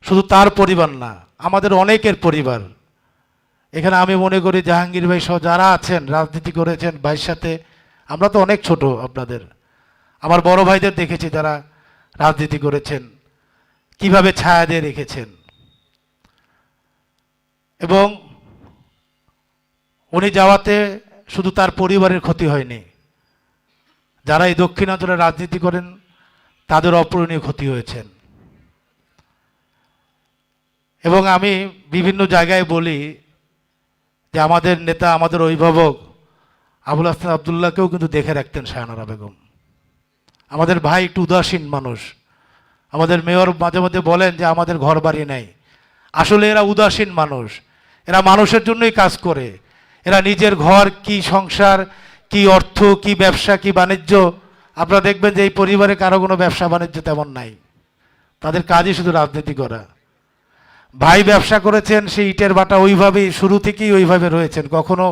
শুধু তার পরিবার না, আমাদের অনেকের পরিবার। এখানে আমি মনে করি জাহাঙ্গীর ভাই সহ যারা আছেন রাজনীতি করেছেন ভাইয়ের সাথে, আমরা তো অনেক ছোট আপনাদের, আমার বড় ভাইদের দেখেছি যারা রাজনীতি করেছেন, কিভাবে ছায়া দিয়ে রেখেছেন। এবং উনি যাওয়াতে শুধু তার পরিবারের ক্ষতি হয়নি, যারা এই দক্ষিণাঞ্চলে রাজনীতি করেন তাদের অপূরণীয় ক্ষতি হয়েছেন। এবং আমি বিভিন্ন জায়গায় বলি যে আমাদের নেতা, আমাদের অভিভাবক আবুল হাসান আবদুল্লাহকেও কিন্তু দেখে রাখতেন শাহনারা বেগম। আমাদের ভাই একটু উদাসীন মানুষ, আমাদের মেয়র মাঝে মধ্যে বলেন যে আমাদের ঘর বাড়ি নেই। আসলে এরা উদাসীন মানুষ, এরা মানুষের জন্যই কাজ করে। এরা নিজের ঘর কি, সংসার কি, অর্থ কি, ব্যবসা কি, বাণিজ্য, আপনারা দেখবেন যে এই পরিবারে কারো কোনো ব্যবসা বাণিজ্য তেমন নাই, তাদের কাজই শুধু রাজনীতি করা। ভাই ব্যবসা করেছেন, সেই ইটের বাটা ওইভাবেই শুরু থেকেই ওইভাবে রয়েছেন, কখনো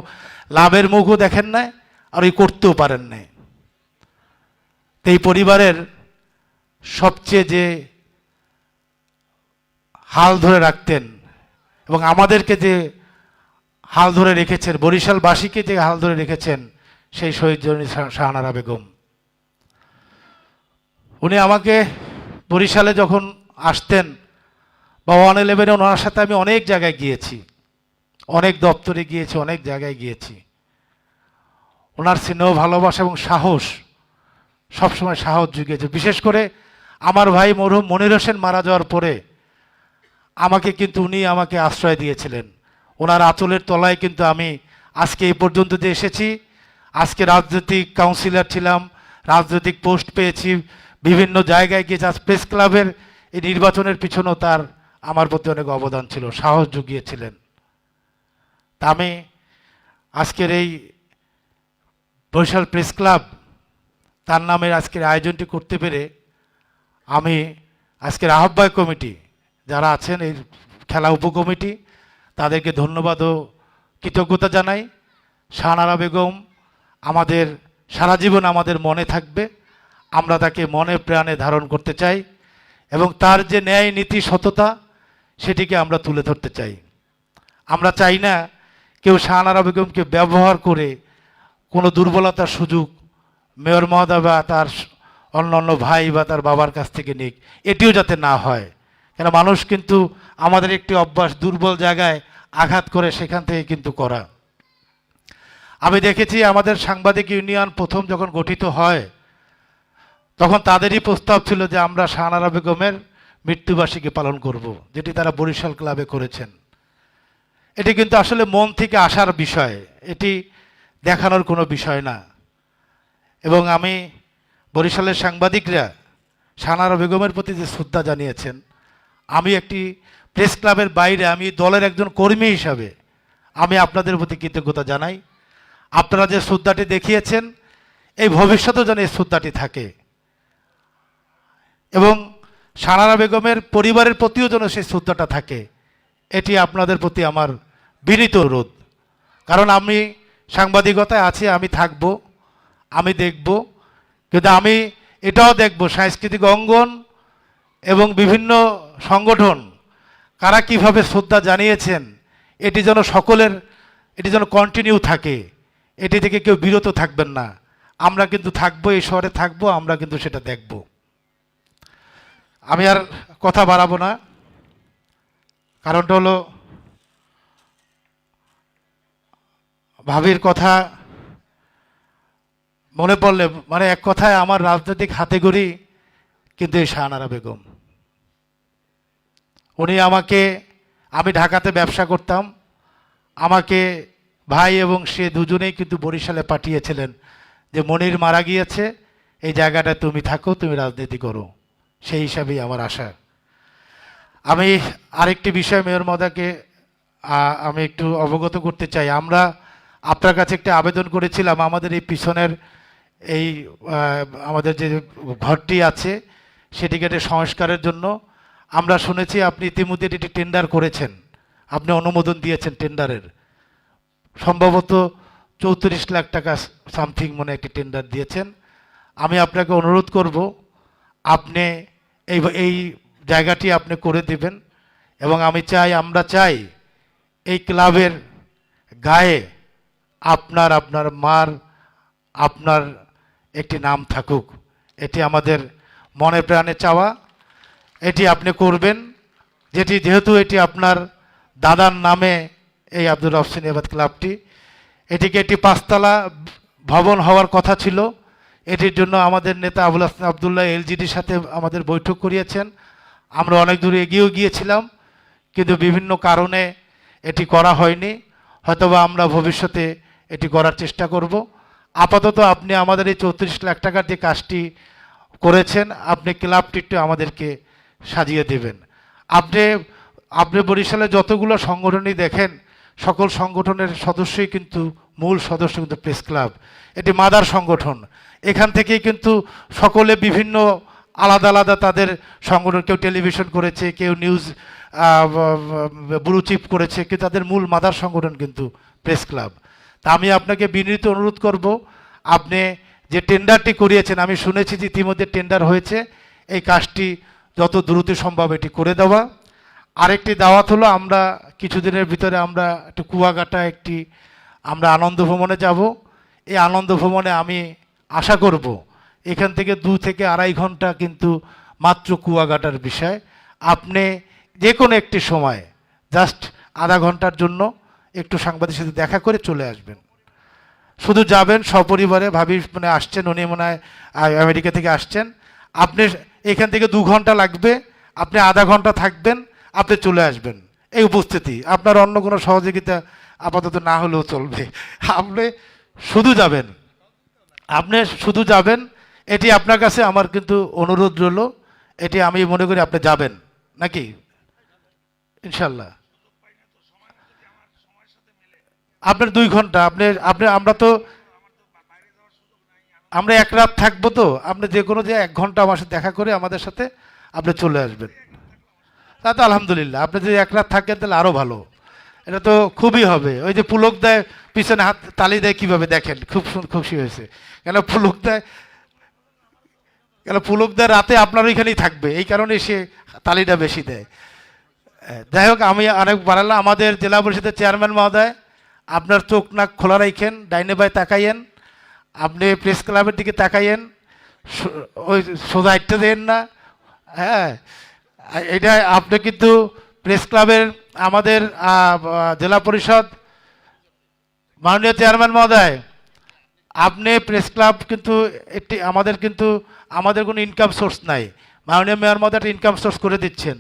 লাভের মুখও দেখেন নাই, আর ওই করতেও পারেন নাই। তো এই পরিবারের সবচেয়ে যে হাল ধরে রাখতেন এবং আমাদেরকে যে হাল ধরে রেখেছেন, বরিশালবাসীকে যে হাল ধরে রেখেছেন, সেই শহীদ জননী শাহনারা বেগম। উনি আমাকে বরিশালে যখন আসতেন বা 111-এ ওনার সাথে আমি অনেক জায়গায় গিয়েছি, অনেক দপ্তরে গিয়েছি, অনেক জায়গায় গিয়েছি। ওনার স্নেহ, ভালোবাসা এবং সাহস, সবসময় সাহস জুগিয়েছে। বিশেষ করে আমার ভাই মরহুম মনির হোসেন মারা যাওয়ার পরে উনি আমাকে আশ্রয় দিয়েছিলেন। ওনার আঁচলের তলায় কিন্তু আমি আজকে এই পর্যন্ত যে এসেছি, আজকে রাজনৈতিক কাউন্সিলর ছিলাম, রাজনৈতিক পোস্ট পেয়েছি, বিভিন্ন জায়গায় গিয়েছি। আজ প্রেস ক্লাবের এই নির্বাচনের পিছনেও তার আমার প্রতি অনেক অবদান ছিল, সাহস জুগিয়েছিলেন। তা আমি আজকের এই বরিশাল প্রেস ক্লাব, তার নামের আজকের আয়োজনটি করতে পেরে আমি আজকের আহ্বায়ক কমিটি যারা আছেন, এই খেলা উপকমিটি, তাদেরকে ধন্যবাদ ও কৃতজ্ঞতা জানাই। শাহনারা বেগম আমাদের সারা জীবন আমাদের মনে থাকবে, আমরা তাকে মনে প্রাণে ধারণ করতে চাই এবং তার যে ন্যায়, নীতি, সততা, সেটিকে আমরা তুলে ধরতে চাই। আমরা চাই না কেউ শাহনারা বেগমকে ব্যবহার করে কোনো দুর্বলতার সুযোগ মেয়র মহোদয় বা তার অন্য ভাই বা তার বাবার কাছ থেকে নিক, এটিও যাতে না হয়। কেন মানুষ কিন্তু আমাদের একটি অভ্যাস, দুর্বল জায়গায় আঘাত করে সেখান থেকে কিন্তু করা। আমি দেখেছি আমাদের সাংবাদিক ইউনিয়ন প্রথম যখন গঠিত হয় তখন তাদেরই প্রস্তাব ছিল যে আমরা শাহনারা বেগমের মৃত্যুবার্ষিকী পালন করব, যেটি তারা বরিশাল ক্লাবে করেছেন। এটি কিন্তু আসলে মন থেকে আসার বিষয়, এটি দেখানোর কোনো বিষয় না। এবং আমি বরিশালের সাংবাদিকরা শাহনারা বেগমের প্রতি যে শ্রদ্ধা জানিয়েছেন, আমি একটি প্রেস ক্লাবের বাইরে, আমি দলের একজন কর্মী হিসাবে আমি আপনাদের প্রতি কৃতজ্ঞতা জানাই। আপনারা যে শ্রদ্ধাটি দেখিয়েছেন, এই ভবিষ্যতেও যেন এই শ্রদ্ধাটি থাকে এবং শাহনারা বেগমের পরিবারের প্রতিও যেন সেই শ্রদ্ধাটা থাকে, এটি আপনাদের প্রতি আমার বিনীত অনুরোধ। কারণ আমি সাংবাদিকতায় আছি, আমি থাকব, আমি দেখব, কিন্তু আমি এটাও দেখব সাংস্কৃতিক অঙ্গন এবং বিভিন্ন সংগঠন কারা কিভাবে শ্রদ্ধা জানিয়েছেন, এটি যেন সকলের, এটি যেন কন্টিনিউ থাকে, এটি থেকে কেউ বিরত থাকবেন না। আমরা কিন্তু থাকবো, এই শহরে থাকবো, আমরা কিন্তু সেটা দেখব। আমি আর কথা বাড়াবো না, কারণটা হলো ভাবির কথা মনে পড়লে মানে এক কথায় আমার রাজনৈতিক হাতেখড়ি কিন্তু এই শাহনারা বেগম। উনি আমাকে, আমি ঢাকাতে ব্যবসা করতাম, আমাকে ভাই এবং সে দুজনেই কিন্তু বরিশালে পাঠিয়েছিলেন যে মনির মারা গিয়েছে, এই জায়গাটা তুমি থাকো, তুমি রাজনীতি করো। সেই হিসাবেই আমার আশা। আমি আরেকটি বিষয় মেয়র মহোদয়কে আমি একটু অবগত করতে চাই। আমরা আপনার কাছে একটা আবেদন করেছিলাম আমাদের এই পিছনের এই আমাদের যে ঘরটি আছে সেটিকে একটা সংস্কারের জন্য। আমরা শুনেছি আপনি ইতিমধ্যে এটি টেন্ডার করেছেন, আপনি অনুমোদন দিয়েছেন টেন্ডারের, সম্ভবত 34 লাখ টাকা সামথিং মনে একটি টেন্ডার দিয়েছেন। আমি আপনাকে অনুরোধ করব আপনি এই জায়গাটি আপনি করে দেবেন, এবং আমি চাই, আমরা চাই এই ক্লাবের গায়ে আপনার, আপনার মার, আপনার একটি নাম থাকুক। এটি আমাদের মনে প্রাণে চাওয়া, এটি আপনি করবেন। যেহেতু এটি আপনার দাদার নামে এই আব্দুর রব সেনিয়াবাদ ক্লাবটি, এটিকে একটি 5 তলা ভবন হওয়ার কথা ছিল। এটির জন্য আমাদের নেতা আবুল হাসান আবদুল্লাহ এলজিডির সাথে আমাদের বৈঠক করিয়েছেন। আমরা অনেক দূরে এগিয়েও গিয়েছিলাম, কিন্তু বিভিন্ন কারণে এটি করা হয়নি। হয়তোবা আমরা ভবিষ্যতে এটি করার চেষ্টা করব। আপাতত আপনি আমাদের এই 34 লাখ টাকার যে কাজটি করেছেন, আপনি ক্লাবটি একটু আমাদেরকে সাজিয়ে দেবেন। আপনি বরিশালে যতগুলো সংগঠনই দেখেন, সকল সংগঠনের সদস্যই কিন্তু, মূল সদস্য কিন্তু প্রেস ক্লাব, এটি মাদার সংগঠন। এখান থেকেই কিন্তু সকলে বিভিন্ন আলাদা আলাদা তাদের সংগঠন, কেউ টেলিভিশন করেছে, কেউ নিউজ ব্লু চিপ করেছে, কিন্তু তাদের মূল মাদার সংগঠন কিন্তু প্রেস ক্লাব। তা আমি আপনাকে বিনীত অনুরোধ করব, আপনি যে টেন্ডারটি করিয়েছেন, আমি শুনেছি যে ইতিমধ্যে টেন্ডার হয়েছে, এই কাজটি যত দ্রুত সম্ভব এটি করে দেওয়া। আরেকটি দাওয়াত হলো, আমরা কিছুদিনের ভিতরে আমরা একটু কুয়াকাটা আমরা আনন্দ ভ্রমণে যাব। এই আনন্দ ভ্রমণে আমি আশা করব এখান থেকে 2 থেকে 2.5 ঘন্টা কিন্তু মাত্র কুয়াকাটার বিষয়। আপনি যে কোনো একটি সময় জাস্ট আধা ঘন্টার জন্য একটু সাংবাদিকের সাথে দেখা করে চলে আসবেন। শুধু যাবেন সপরিবারে, ভাবি মানে আসছেন, উনি মনে হয় আমেরিকা থেকে আসছেন। আপনি এখান থেকে 2 ঘন্টা লাগবে, আপনি আধা ঘন্টা থাকবেন, আপনি চলে আসবেন। এই উপস্থিতি, আপনার অন্য কোনো সহযোগিতা আপাতত না হলেও চলবে। আপনি শুধু যাবেন, এটি আপনার কাছে আমার কিন্তু অনুরোধ রইল। এটি আমি মনে করি আপনি যাবেন নাকি, ইনশাল্লাহ। আপনার 2 ঘন্টা, আমরা 1 রাত থাকবো, তো আপনি যে কোনো 1 ঘন্টা আমার সাথে দেখা করে আমাদের সাথে আপনি চলে আসবেন। তা তো আলহামদুলিল্লাহ, আপনি যদি 1 রাত থাকেন তাহলে আরও ভালো, এটা তো খুবই হবে। ওই যে পুলক দেয় পিছনে হাত তালি দেয়, কীভাবে দেখেন, খুব খুশি হয়েছে। কেন পুলক দেয় রাতে আপনার ওইখানেই থাকবে, এই কারণে সে তালিটা বেশি দেয়। যাই হোক, আমি অনেক বাড়ালাম। আমাদের জেলা পরিষদের চেয়ারম্যান মহোদয়, আপনার চোখ নাক খোলা রাখেন, ডাইনে বাই তাকাইয়েন, আপনি প্রেস ক্লাবের দিকে তাকাইয়েন, ওই সোজা একটা দেন না। হ্যাঁ, এটা আপনি কিন্তু প্রেস ক্লাবের আমাদের জেলা পরিষদ মাননীয় চেয়ারম্যান মহোদয়, আপনি প্রেস ক্লাব কিন্তু আমাদের কোনো ইনকাম সোর্স নাই। মাননীয় মেয়র মহোদয় একটা ইনকাম সোর্স করে দিচ্ছেন।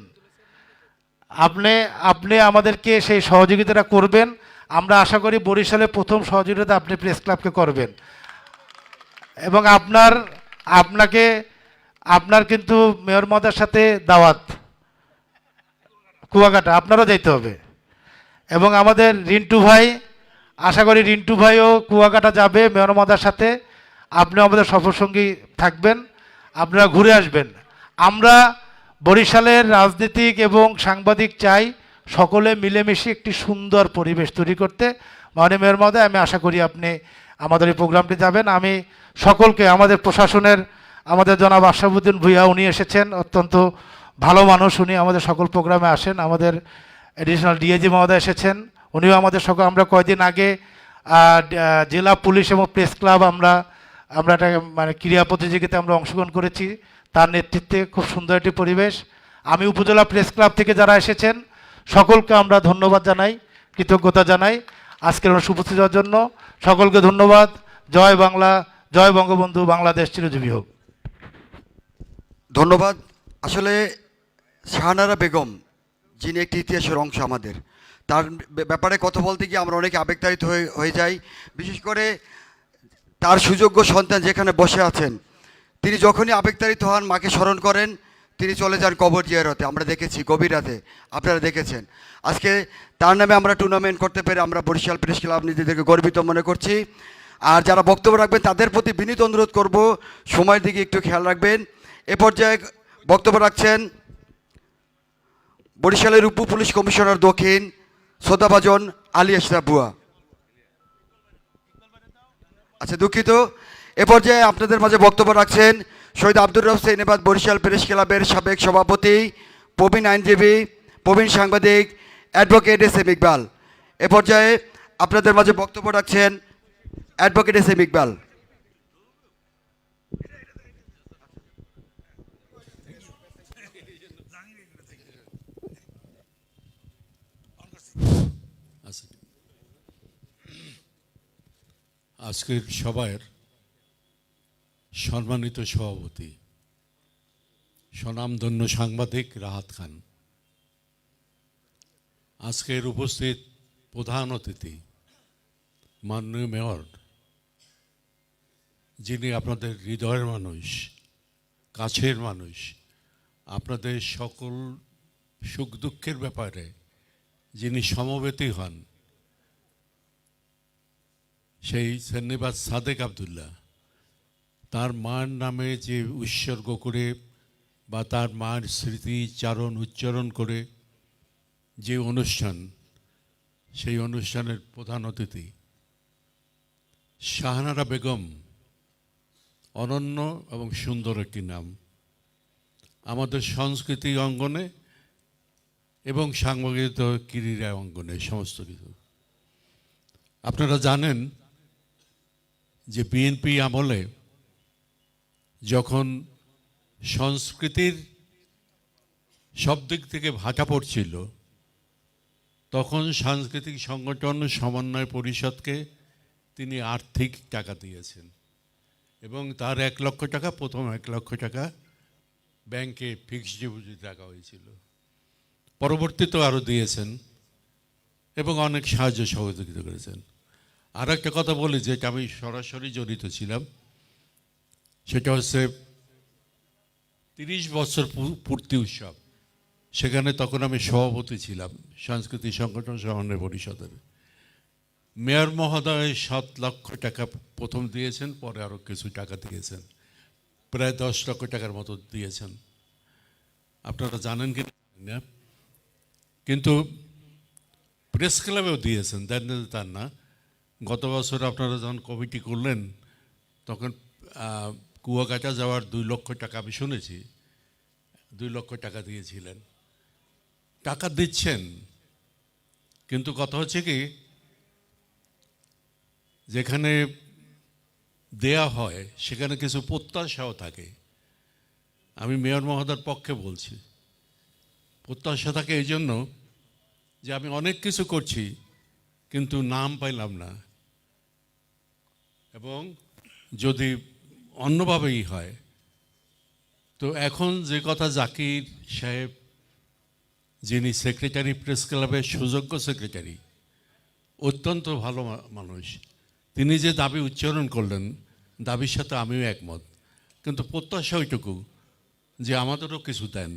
আপনি আমাদেরকে সেই সহযোগিতাটা করবেন। আমরা আশা করি বরিশালে প্রথম সহযোগিতা আপনি প্রেস ক্লাবকে করবেন, এবং আপনার কিন্তু মেয়র মহোদয়ের সাথে দাওয়াত কুয়াকাটা, আপনারও যেতে হবে। এবং আমাদের রিন্টু ভাই, আশা করি রিন্টু ভাইও কুয়াকাটা যাবে মেয়র মহোদয়ের সাথে। আপনি আমাদের সফরসঙ্গী থাকবেন, আপনারা ঘুরে আসবেন। আমরা বরিশালের রাজনীতিক এবং সাংবাদিক চাই সকলে মিলেমিশে একটি সুন্দর পরিবেশ তৈরি করতে। মাননীয় মেয়র মহোদয়, আমি আশা করি আপনি আমাদের এই প্রোগ্রামটি যাবেন। আমি সকলকে, আমাদের প্রশাসনের আমাদের জনাব আশরাফুদ্দিন ভূঁইয়া, উনি এসেছেন, অত্যন্ত ভালো মানুষ, উনি আমাদের সকল প্রোগ্রামে আসেন। আমাদের অ্যাডিশনাল ডিআইজি মহোদয় এসেছেন, উনিও আমাদের আমরা কয়েকদিন আগে জেলা পুলিশ এবং প্রেস ক্লাব আমরা একটা মানে ক্রীড়া প্রতিযোগিতায় আমরা অংশগ্রহণ করেছি, তার নেতৃত্বে খুব সুন্দর একটি পরিবেশ। আমি উপজেলা প্রেস ক্লাব থেকে যারা এসেছেন সকলকে আমরা ধন্যবাদ জানাই, কৃতজ্ঞতা জানাই আজকের অনুষ্ঠানে উপস্থিত হওয়ার জন্য। সকলকে ধন্যবাদ। জয় বাংলা, জয় বঙ্গবন্ধু, বাংলাদেশ চিরজীবী হোক। ধন্যবাদ। আসলে শাহনারা বেগম, যিনি একটি ইতিহাসের অংশ আমাদের, তার ব্যাপারে কথা বলতে গিয়ে আমরা অনেকে আবেগতাড়িত হয়ে যাই। বিশেষ করে তার সুযোগ্য সন্তান যেখানে বসে আছেন, তিনি যখনই আবেগতাড়িত হন, মাকে স্মরণ করেন, তিনি চলে যান কবর জিয়ারতে। আমরা দেখেছি গভীর রাতে, আপনারা দেখেছেন। আজকে তার নামে আমরা টুর্নামেন্ট করতে পেরে আমরা বরিশাল প্রেস ক্লাব নিজেদেরকে গর্বিত মনে করছি। আর যারা বক্তব্য রাখবেন তাদের প্রতি বিনীত অনুরোধ করব, সময়ের দিকে একটু খেয়াল রাখবেন। এ পর্যায়ে বক্তব্য রাখছেন বরিশালের উপ পুলিশ কমিশনার দক্ষিণ শ্রদ্ধাভাজন আলী আশরাফ বুয়া। আচ্ছা, দুঃখিত। এ পর্যায়ে আপনাদের মাঝে বক্তব্য রাখছেন শহীদ আব্দুর রব সেইনিবাত বরিশাল প্রেস ক্লাবের সাবেক সভাপতি, প্রবীণ আইনজীবী, প্রবীণ সাংবাদিক, অ্যাডভোকেট এস এম ইকবাল। এ পর্যায়ে আপনাদের মাঝে বক্তব্য রাখছেন অ্যাডভোকেট এস এম ইকবাল। আজকের সভার সম্মানিত সভাপতি, স্বনামধন্য সাংবাদিক রাহাত খান, আজকের উপস্থিত প্রধান অতিথি মাননীয় মেয়র, যিনি আপনাদের হৃদয়ের মানুষ, কাছের মানুষ, আপনাদের সকল সুখ দুঃখের ব্যাপারে যিনি সমবেতী হন, সেই সেন্নিবাত সাদেক আবদুল্লাহ, তার মার নামে যে উৎসর্গ করে বা তার মায়ের স্মৃতি চারণ উচ্চারণ করে যে অনুষ্ঠান, সেই অনুষ্ঠানের প্রধান অতিথি শাহনারা বেগম, অনন্য এবং সুন্দর একটি নাম আমাদের সংস্কৃতি অঙ্গনে এবং সাংবাদিকতা ক্রীড়া অঙ্গনে সমস্ত কিছু। আপনারা জানেন যে বিএনপি আমলে যখন সংস্কৃতির সব দিক থেকে ভাটা পড়ছিল, তখন সাংস্কৃতিক সংগঠন সমন্বয় পরিষদকে তিনি আর্থিক টাকা দিয়েছেন এবং তার 1 লক্ষ টাকা, প্রথম 1 লক্ষ টাকা ব্যাংকে ফিক্সড ডিপোজিট রাখা হয়েছিল। পরবর্তীতেও আরও দিয়েছেন এবং অনেক সাহায্য সহযোগিতা করেছেন। আর একটা কথা বলি, যেটা আমি সরাসরি জড়িত ছিলাম, সেটা হচ্ছে 30 বছর পূর্তি উৎসব। সেখানে তখন আমি সভাপতি ছিলাম সাংস্কৃতিক সংগঠন সমন্বয় পরিষদের। মেয়র মহোদয় 7 লক্ষ টাকা প্রথম দিয়েছেন, পরে আরও কিছু টাকা দিয়েছেন, প্রায় 10 লক্ষ টাকার মতো দিয়েছেন। আপনারা জানেন কি না, কিন্তু প্রেস ক্লাবেও দিয়েছেন, দেন তার না। গত বছর আপনারা যখন কমিটি করলেন, তখন কুয়াকাটা যাওয়ার 2 লক্ষ টাকা আমি শুনেছি, 2 লক্ষ টাকা দিয়েছিলেন। টাকা দিচ্ছেন, কিন্তু কথা হচ্ছে কি, যেখানে দেয়া হয় সেখানে কিছু প্রত্যাশাও থাকে। আমি মেয়র মহোদয়ের পক্ষে বলছি, প্রত্যাশা থাকে এই জন্য যে আমি অনেক কিছু করছি কিন্তু নাম পাইলাম না, এবং যদি অন্যভাবেই হয়। তো এখন যে কথা জাকির সাহেব, যিনি সেক্রেটারি প্রেস ক্লাবের সুযোগ্য সেক্রেটারি, অত্যন্ত ভালো মানুষ, তিনি যে দাবি উচ্চারণ করলেন, দাবির সাথে আমিও একমত, কিন্তু প্রত্যাশা ওইটুকু যে আমাদেরও কিছু দেন,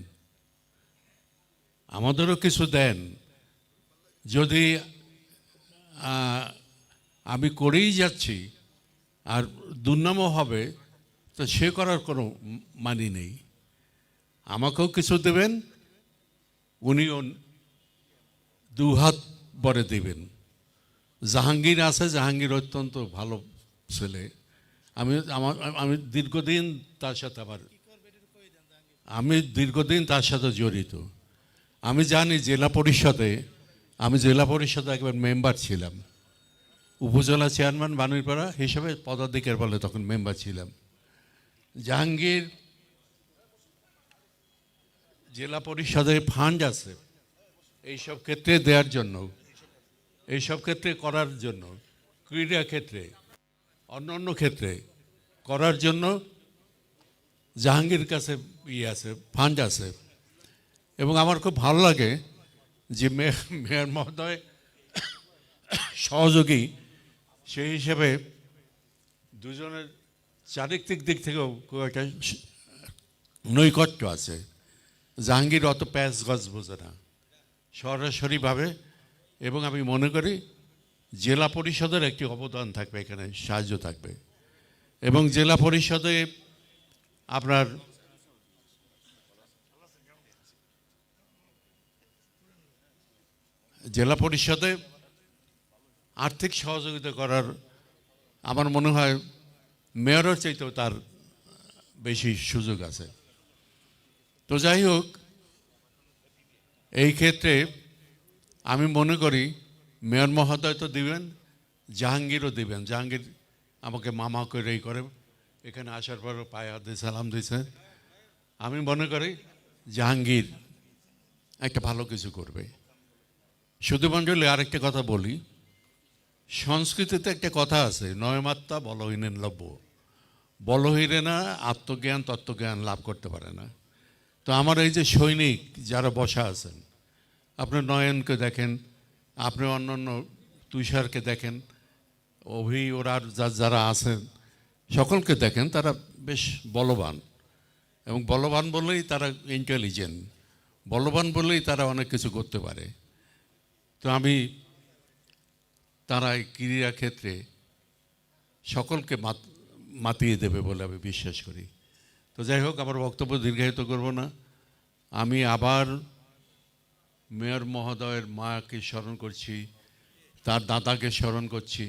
আমাদেরও কিছু দেন। যদি আমি করেই যাচ্ছি আর দুর্নামও হবে, তো সে করার কোনো মানি নেই। আমাকেও কিছু দেবেন, উনিও 2 হাত ভরে দেবেন। জাহাঙ্গীর আছে, জাহাঙ্গীর অত্যন্ত ভালো ছেলে। আমি দীর্ঘদিন তার সাথে জড়িত। আমি জানি আমি জেলা পরিষদে একবার মেম্বার ছিলাম, উপজেলা চেয়ারম্যান বানুইপাড়া হিসেবে পদাধিকার বলে তখন মেম্বার ছিলাম। জাহাঙ্গীর জেলা পরিষদে ফান্ড আছে এইসব ক্ষেত্রে দেওয়ার জন্য, এইসব ক্ষেত্রে করার জন্য, ক্রীড়া ক্ষেত্রে, অন্য ক্ষেত্রে করার জন্য জাহাঙ্গীর কাছে আছে, ফান্ড আছে। এবং আমার খুব ভালো লাগে যে মেয়র মহোদয় সহযোগী, সেই হিসেবে দুজনের চারিত্রিক দিক থেকেও খুব একটা নৈকট্য আছে। জাহাঙ্গীর অত প্যাঁচ গজ বোঝে না সরাসরিভাবে, এবং আমি মনে করি জেলা পরিষদের একটি অবদান থাকবে এখানে, সাহায্য থাকবে। এবং জেলা পরিষদে আপনার জেলা পরিষদে আর্থিক সহযোগিতা করার আমার মনে হয় মেয়রের চাইতেও তার বেশি সুযোগ আছে। তো যাই হোক, এই ক্ষেত্রে আমি মনে করি মেয়র মহোদয় তো দিবেন, জাহাঙ্গীরও দিবেন। জাহাঙ্গীর আমাকে মামা করে এই করে, এখানে আসার পরও পায়ে হাতে সালাম দিয়েছে। আমি মনে করি জাহাঙ্গীর একটা ভালো কিছু করবে। শুধুমণ্ডলী, আরেকটা কথা বলি, সংস্কৃতিতে একটা কথা আছে, নয়মাত্রা বলহীনেন লভ্য। বলহীনেরা আত্মজ্ঞান তত্ত্বজ্ঞান লাভ করতে পারে না। তো আমার এই যে সৈনিক যারা বসা আছেন, আপনি নয়নকে দেখেন, আপনি অন্যান্য তুষারকে দেখেন, অভি ওরা যারা আছেন সকলকে দেখেন, তারা বেশ বলবান। এবং বলবান বলেই তারা ইন্টেলিজেন্ট, বলবান বলেই তারা অনেক কিছু করতে পারে। তো আমি তারা এই ক্রীড়া ক্ষেত্রে সকলকে মাতিয়ে দেবে বলে আমি বিশ্বাস করি। তো যাই হোক, আমার বক্তব্য দীর্ঘায়িত করব না। আমি আবার মেয়র মহোদয়ের মাকে স্মরণ করছি, তার দাদাকে স্মরণ করছি,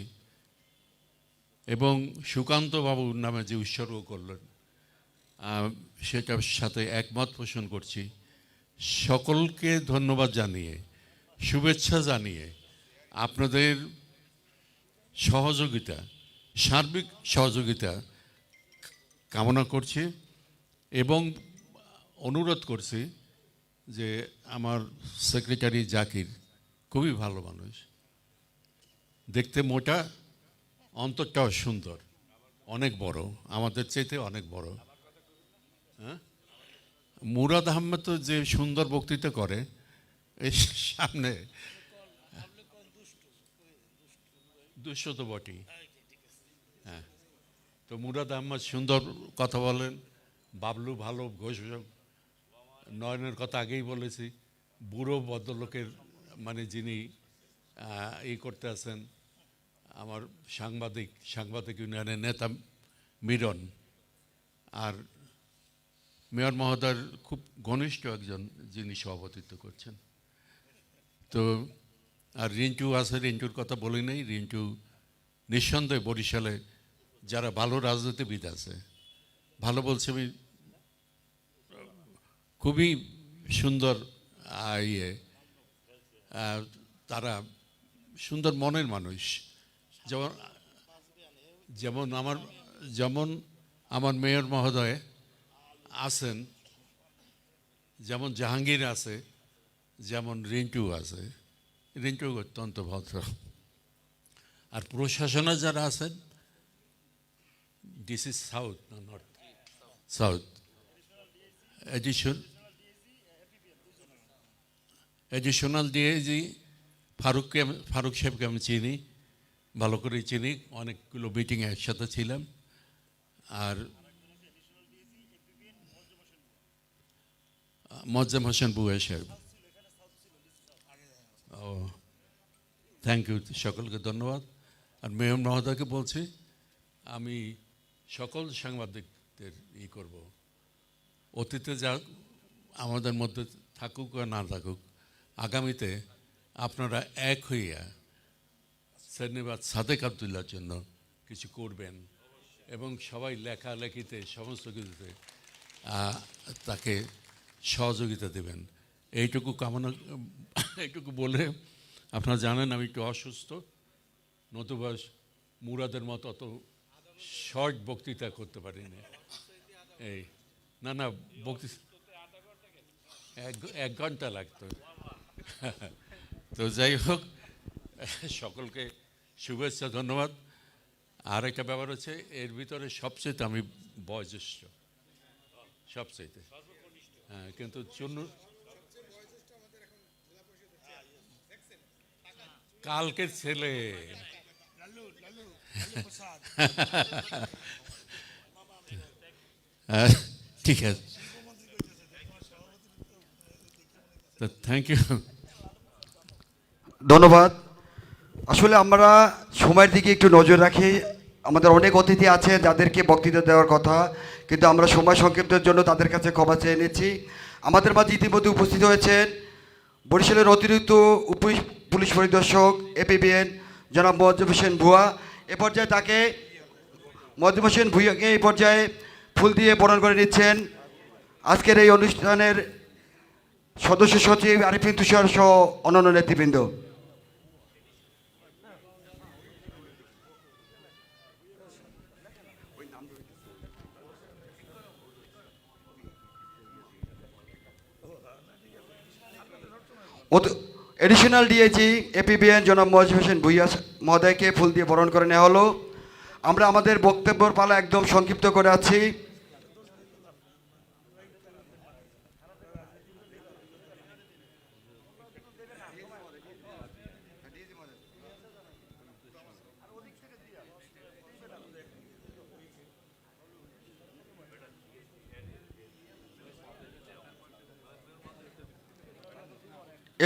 এবং সুকান্ত বাবুর নামে যে উৎসর্গ করলেন সেটার সাথে একমত পোষণ করছি। সকলকে ধন্যবাদ জানিয়ে, শুভেচ্ছা জানিয়ে, আপনাদের সহযোগিতা, সার্বিক সহযোগিতা কামনা করছি এবং অনুরোধ করছি যে আমার সেক্রেটারি জাকির খুবই ভালো মানুষ, দেখতে মোটা, অন্তরটাও সুন্দর, অনেক বড়, আমাদের চাইতে অনেক বড়। হ্যাঁ, মুরাদ আহমেদ তো যে সুন্দর বক্তৃতা করে, এই সামনে দুষ্ট তো বটেই। হ্যাঁ, তো মুরাদ আহমদ সুন্দর কথা বলেন, বাবলু ভালো, ঘোষ, নয়নের কথা আগেই বলেছি, বুড়ো ভদ্রলোকের মানে যিনি করতে আছেন, আমার সাংবাদিক ইউনিয়নের নেতা মিরন, আর মেয়র মহোদয়ের খুব ঘনিষ্ঠ একজন যিনি সভাপতিত্ব করছেন। তো আর রিন্টু আছে, রিন্টুর কথা বলি নাই। রিন্টু নিঃসন্দেহে বরিশালে যারা ভালো রাজনীতিবিদ আছে, ভালো বলছে আমি, খুবই সুন্দর তারা সুন্দর মনের মানুষ। যেমন আমার মেয়র মহোদয় আছেন, যেমন জাহাঙ্গীর আছে, যেমন রিন্টু আছে। রিন্টু অত্যন্ত ভদ্র। আর প্রশাসনে যারা আছেন, দিস ইজ সাউথ না north, south additional DIG Faruk সাহেবকে আমি চিনি, ভালো করে চিনি, অনেকগুলো মিটিংয়ে একসাথে ছিলাম। আর মোয়াজ্জেম হোসেন বুয়া সাহেব, ও থ্যাংক ইউ, সকলকে ধন্যবাদ। আর মেয়র মহোদয়কে বলছি, আমি সকল সাংবাদিকদের করব, অতীতে যা আমাদের মধ্যে থাকুক আর না থাকুক, আগামীতে আপনারা এক হইয়া ধন্যবাদ সাদেক আবদুল্লাহর জন্য কিছু করবেন, এবং সবাই লেখালেখিতে সমস্ত কিছুতে তাকে সহযোগিতা দেবেন, এইটুকু কামনা, এইটুকু বলে, আপনারা জানেন আমি একটু অসুস্থ, নতুবা মুরাদের মতো অত শর্ট বক্তৃতা করতে পারি না। এই না বক্তৃতা 1 ঘন্টা লাগতো। তো যাই হোক, সকলকে শুভেচ্ছা, ধন্যবাদ। আর একটা ব্যাপার হচ্ছে এর ভিতরে সবচেয়ে আমি বয়োজ্যেষ্ঠ, সবচেয়ে। হ্যাঁ, কিন্তু চুন্নু কালকের ছেলে। ঠিক আছে, থ্যাংক ইউ। ধন্যবাদ। আসলে আমরা সময়ের দিকে একটু নজর রাখি। আমাদের অনেক অতিথি আছে যাদেরকে বক্তৃতা দেওয়ার কথা, কিন্তু আমরা সময় সংক্ষিপ্তের জন্য তাদের কাছে ক্ষমা চেয়ে নিচ্ছি। আমাদের মাঝে ইতিমধ্যে উপস্থিত হয়েছেন বরিশালের অতিরিক্ত পুলিশ পরিদর্শক APBN জনাব মোয়াজ্জেম হোসেন ভুয়া। এ পর্যায়ে তাকে মোয়াজ্জেম হোসেন ভুইয়াকে এই পর্যায়ে ফুল দিয়ে বরণ করে নিচ্ছেন আজকের এই অনুষ্ঠানের সদস্য সচিব আরিফিন তুষার সহ অন্যান্য নেতৃবৃন্দ। এডিশনাল ডিআইজি APBN জনাব মোয়াজ্জেম হোসেন ভুইয়া মহোদয়কে ফুল দিয়ে বরণ করে নেওয়া হলো। আমরা আমাদের বক্তব্যের পালা একদম সংক্ষিপ্ত করে আছি।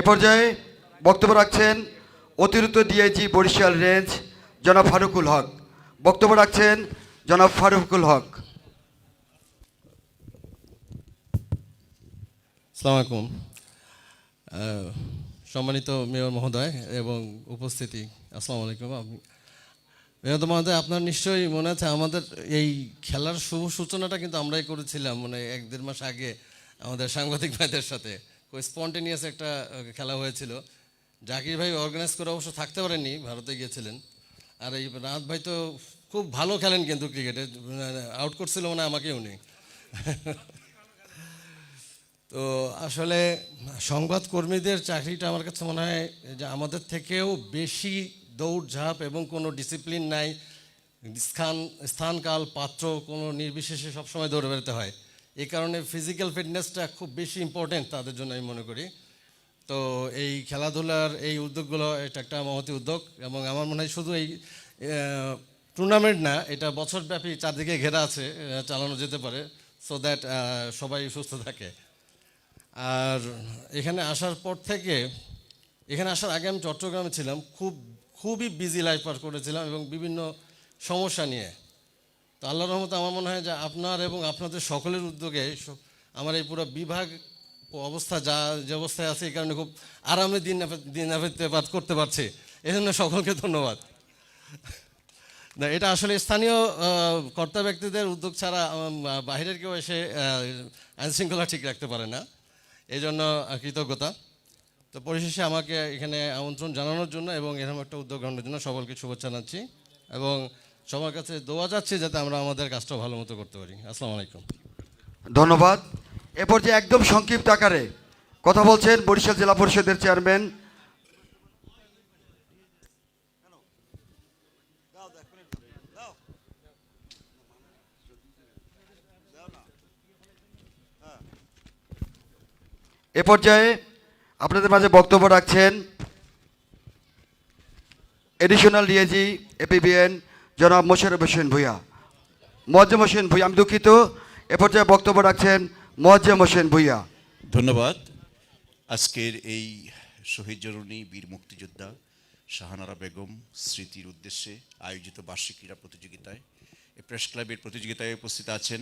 এ পর্যায়ে বক্তব্য রাখছেন অতিরিক্ত ডিআইজি বরিশাল রেঞ্জ জনাব ফারুকুল হক। বক্তব্য রাখছেন জনাব ফারুকুল হক। আসসালামু আলাইকুম। সম্মানিত মেয়র মহোদয় এবং উপস্থিতি, আসসালামু আলাইকুম। মেয়র মহোদয়, আপনার নিশ্চয়ই মনে আছে আমাদের এই খেলার শুভ সূচনাটা কিন্তু আমরাই করেছিলাম, মানে 1-1.5 মাস আগে আমাদের সাংবাদিক ভাইদের সাথে স্পন্টেনিয়াস একটা খেলা হয়েছিল। জাকির ভাই অর্গানাইজ করে অবশ্য থাকতে পারেননি, ভারতে গিয়েছিলেন। আর এই রাত ভাই তো খুব ভালো খেলেন কিন্তু ক্রিকেটে, আউট করছিল মনে হয় আমাকে উনি। তো আসলে সংবাদকর্মীদের চাকরিটা আমার কাছে মনে হয় যে আমাদের থেকেও বেশি দৌড়ঝাঁপ এবং কোনো ডিসিপ্লিন নাই, স্থান কাল পাত্র কোনো নির্বিশেষে সবসময় দৌড়ে বেরোতে হয়। এই কারণে ফিজিক্যাল ফিটনেসটা খুব বেশি ইম্পর্টেন্ট তাদের জন্য আমি মনে করি। তো এই খেলাধুলার এই উদ্যোগগুলো এটা একটা মহতি উদ্যোগ, এবং আমার মনে হয় শুধু এই টুর্নামেন্ট না, এটা বছরব্যাপী চারদিকে ঘেরা আছে, চালানো যেতে পারে, সো দ্যাট সবাই সুস্থ থাকে। আর এখানে আসার পর থেকে, এখানে আসার আগে আমি চট্টগ্রামে ছিলাম, খুবই বিজি লাইফ পার করেছিলাম এবং বিভিন্ন সমস্যা নিয়ে। তো আল্লাহর রহমতে আমার মনে হয় যে আপনার এবং আপনাদের সকলের উদ্যোগে আমার এই পুরো বিভাগ অবস্থা যে অবস্থায় আছে, এই কারণে খুব আরামে দিনাতিপাত করতে পারছি। এই জন্য সকলকে ধন্যবাদ। না, এটা আসলে স্থানীয় কর্তা ব্যক্তিদের উদ্যোগ ছাড়া বাইরের কেউ এসে আইনশৃঙ্খলা ঠিক রাখতে পারে না, এই জন্য কৃতজ্ঞতা। তো পরিশেষে আমাকে এখানে আমন্ত্রণ জানানোর জন্য এবং এরকম একটা উদ্যোগ গ্রহণের জন্য সকলকে শুভেচ্ছা জানাচ্ছি এবং সবার কাছে দোয়া যাচ্ছে যাতে আমরা আমাদের কাজটা ভালো মতো করতে পারি। আসসালামু আলাইকুম। ধন্যবাদ। এ পর্যায়ে একদম সংক্ষিপ্ত আকারে কথা বলছেন বরিশাল জেলা পরিষদের চেয়ারম্যান এ পর্যায়ে আপনাদের মাঝে বক্তব্য রাখছেন এডিশনাল ডিআইজি APBN জনাব মোশাররফ হোসেন ভূঁইয়া। মোয়াজ্জেম হোসেন ভূঁইয়া, আমি দুঃখিত, এ পর্যায়ে বক্তব্য রাখছেন মোয়াজ্জেম হোসেন ভূঁইয়া। ধন্যবাদ। আজকের এই শহীদ জননী বীর মুক্তিযোদ্ধা শাহানারা বেগম স্মৃতির উদ্দেশ্যে আয়োজিত বার্ষিক ক্রীড়া প্রতিযোগিতায় এই প্রেস ক্লাবের প্রতিযোগিতায় উপস্থিত আছেন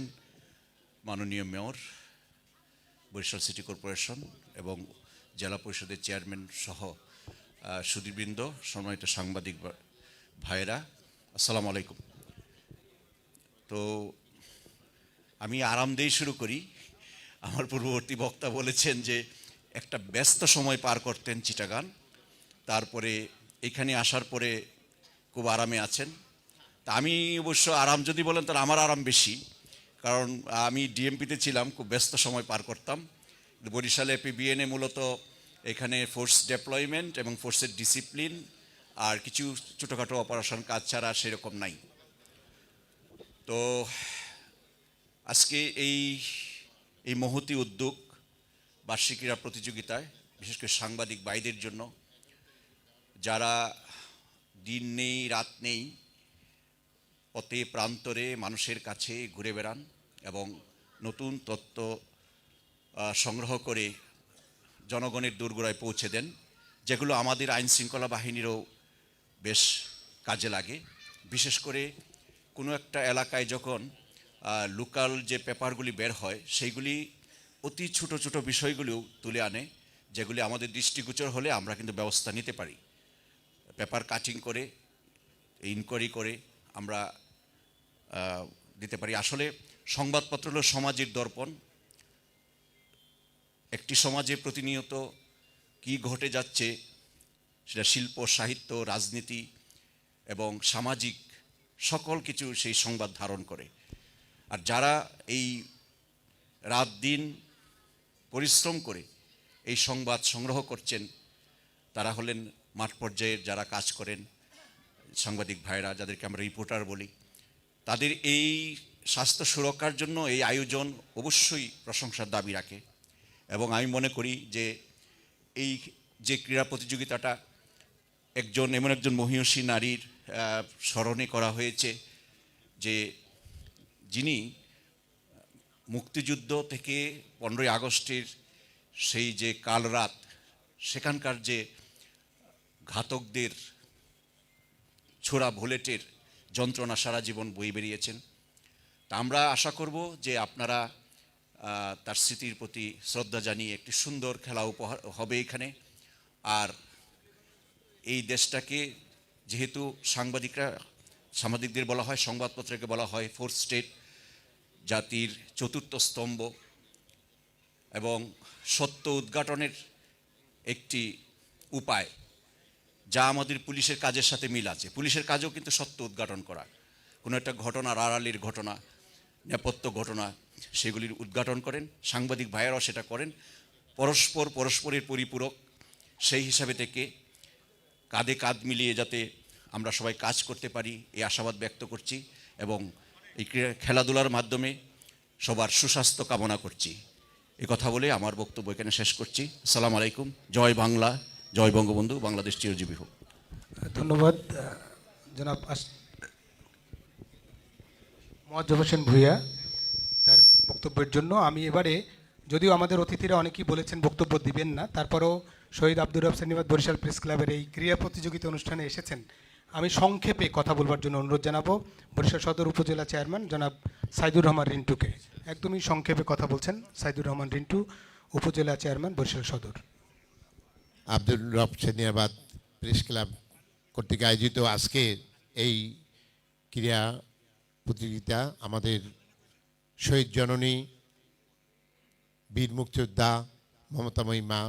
মাননীয় মেয়র, বরিশাল সিটি কর্পোরেশন এবং জেলা পরিষদের চেয়ারম্যান সহ সুধীবৃন্দ, সম্মানিত সাংবাদিক ভাইয়েরা, আসসালামু আলাইকুম। তো আমি আরাম দিয়ে শুরু করি। আমার পূর্ববর্তী বক্তা বলেছেন যে একটা ব্যস্ত সময় পার করতেন চিটাগাং, তারপরে এখানে আসার পরে খুব আরামে আছেন। তা আমি অবশ্য আরাম যদি বলেন তাহলে আমার আরাম বেশি, কারণ আমি ডিএমপিতে ছিলাম, খুব ব্যস্ত সময় পার করতাম। বরিশালে APBN মূলত এখানে ফোর্স ডেপ্লয়মেন্ট এবং ফোর্সের ডিসিপ্লিন আর কিছু ছোটোখাটো অপারেশন কাজ ছাড়া সেরকম নাই। তো আজকে এই এই মহতী উদ্যোগ বার্ষিক ক্রীড়া প্রতিযোগিতায় বিশেষ করে সাংবাদিক ভাইদের জন্য, যারা দিন নেই রাত নেই পথে প্রান্তরে মানুষের কাছে ঘুরে বেড়ান এবং নতুন তথ্য সংগ্রহ করে জনগণের দোরগোড়ায় পৌঁছে দেন, যেগুলো আমাদের আইন শৃঙ্খলা বাহিনীরও বেশ কাজে লাগে। বিশেষ করে কোনো একটা এলাকায় যখন লোকাল যে পেপারগুলি বের হয় সেইগুলি অতি ছোট ছোট বিষয়গুলিও তুলে আনে, যেগুলি আমাদের দৃষ্টিগোচর হলে আমরা কিন্তু ব্যবস্থা নিতে পারি। পেপার কাটিং করে ইনকোয়ারি করে আমরা দিতে পারি। আসলে সংবাদপত্র হলো সমাজের দর্পণ। একটি সমাজে প্রতিনিয়ত কি ঘটে যাচ্ছে সেটা শিল্প, সাহিত্য, রাজনীতি এবং সামাজিক সকল কিছু সেই সংবাদ ধারণ করে। আর যারা এই রাত দিন পরিশ্রম করে এই সংবাদ সংগ্রহ করছেন তারা হলেন মাঠ পর্যায়ের যারা কাজ করেন সাংবাদিক ভাইরা, যাদেরকে আমরা রিপোর্টার বলি। তাদের এই স্বাস্থ্য সুরক্ষার জন্য এই আয়োজন অবশ্যই প্রশংসার দাবি রাখে। এবং আমি মনে করি যে এই যে ক্রীড়া প্রতিযোগিতাটা এমন একজন মহিয়সী নারীর স্মরণে করা হয়েছে, যে যিনি মুক্তিযুদ্ধ থেকে 15ই আগস্টের সেই যে কাল রাত, সেখানকার যে ঘাতকদের ছোড়া বুলেটের যন্ত্রণা সারা জীবন বয়ে বেরিয়েছেন। তা আমরা আশা করব যে আপনারা তার স্মৃতির প্রতি শ্রদ্ধা জানিয়ে একটি সুন্দর খেলা উপহার হবে এখানে। আর এই দেশটাকে যেহেতু সাংবাদিকদের বলা হয়, সংবাদপত্রকে বলা হয় ফোর্থ স্টেট, জাতির চতুর্থ স্তম্ভ এবং সত্য উদ্ঘাটনের একটি উপায়, যা আমাদের পুলিশের কাজের সাথে মিল আছে। পুলিশের কাজও কিন্তু সত্য উদ্ঘাটন করা, কোনো একটা ঘটনা, আড়ালের ঘটনা, নেপথ্য ঘটনা, সেগুলির উদ্ঘাটন করেন সাংবাদিক ভাইয়েরাও সেটা করেন। পরস্পরের পরিপূরক, সেই হিসাবে থেকে কাঁধে কাঁধ মিলিয়ে যাতে আমরা সবাই কাজ করতে পারি এই আশাবাদ ব্যক্ত করছি এবং এই খেলাধুলার মাধ্যমে সবার সুস্বাস্থ্য কামনা করছি। এই কথা বলে আমার বক্তব্য এখানে শেষ করছি। আসসালামু আলাইকুম। জয় বাংলা, জয় বঙ্গবন্ধু, বাংলাদেশ চিরজীবী হোক। ধন্যবাদ জনাব মোয়াজ্জেম হোসেন ভূঁইয়া তার বক্তব্যের জন্য। আমি এবারে, যদিও আমাদের অতিথিরা অনেকেই বলেছেন বক্তব্য দিবেন না, তারপরও শহীদ আব্দুর রব সেনিবাত বরিশাল প্রেস ক্লাবের এই ক্রীড়া প্রতিযোগিতা অনুষ্ঠানে এসেছেন, আমি সংক্ষেপে কথা বলবার জন্য অনুরোধ জানাবো বরিশাল সদর উপজেলা চেয়ারম্যান জনাব সাইদুর রহমান রিন্টুকে। একদমই সংক্ষেপে কথা বলছেন সাইদুর রহমান রিন্টু, উপজেলা চেয়ারম্যান বরিশাল সদর। আব্দুর রব সেনিয়াবাদ প্রেস ক্লাব কর্তৃক আয়োজিত আজকের এই ক্রীড়া প্রতিযোগিতা আমাদের শহীদ জননী বীর মুক্তিযোদ্ধা মমতাময়ী মা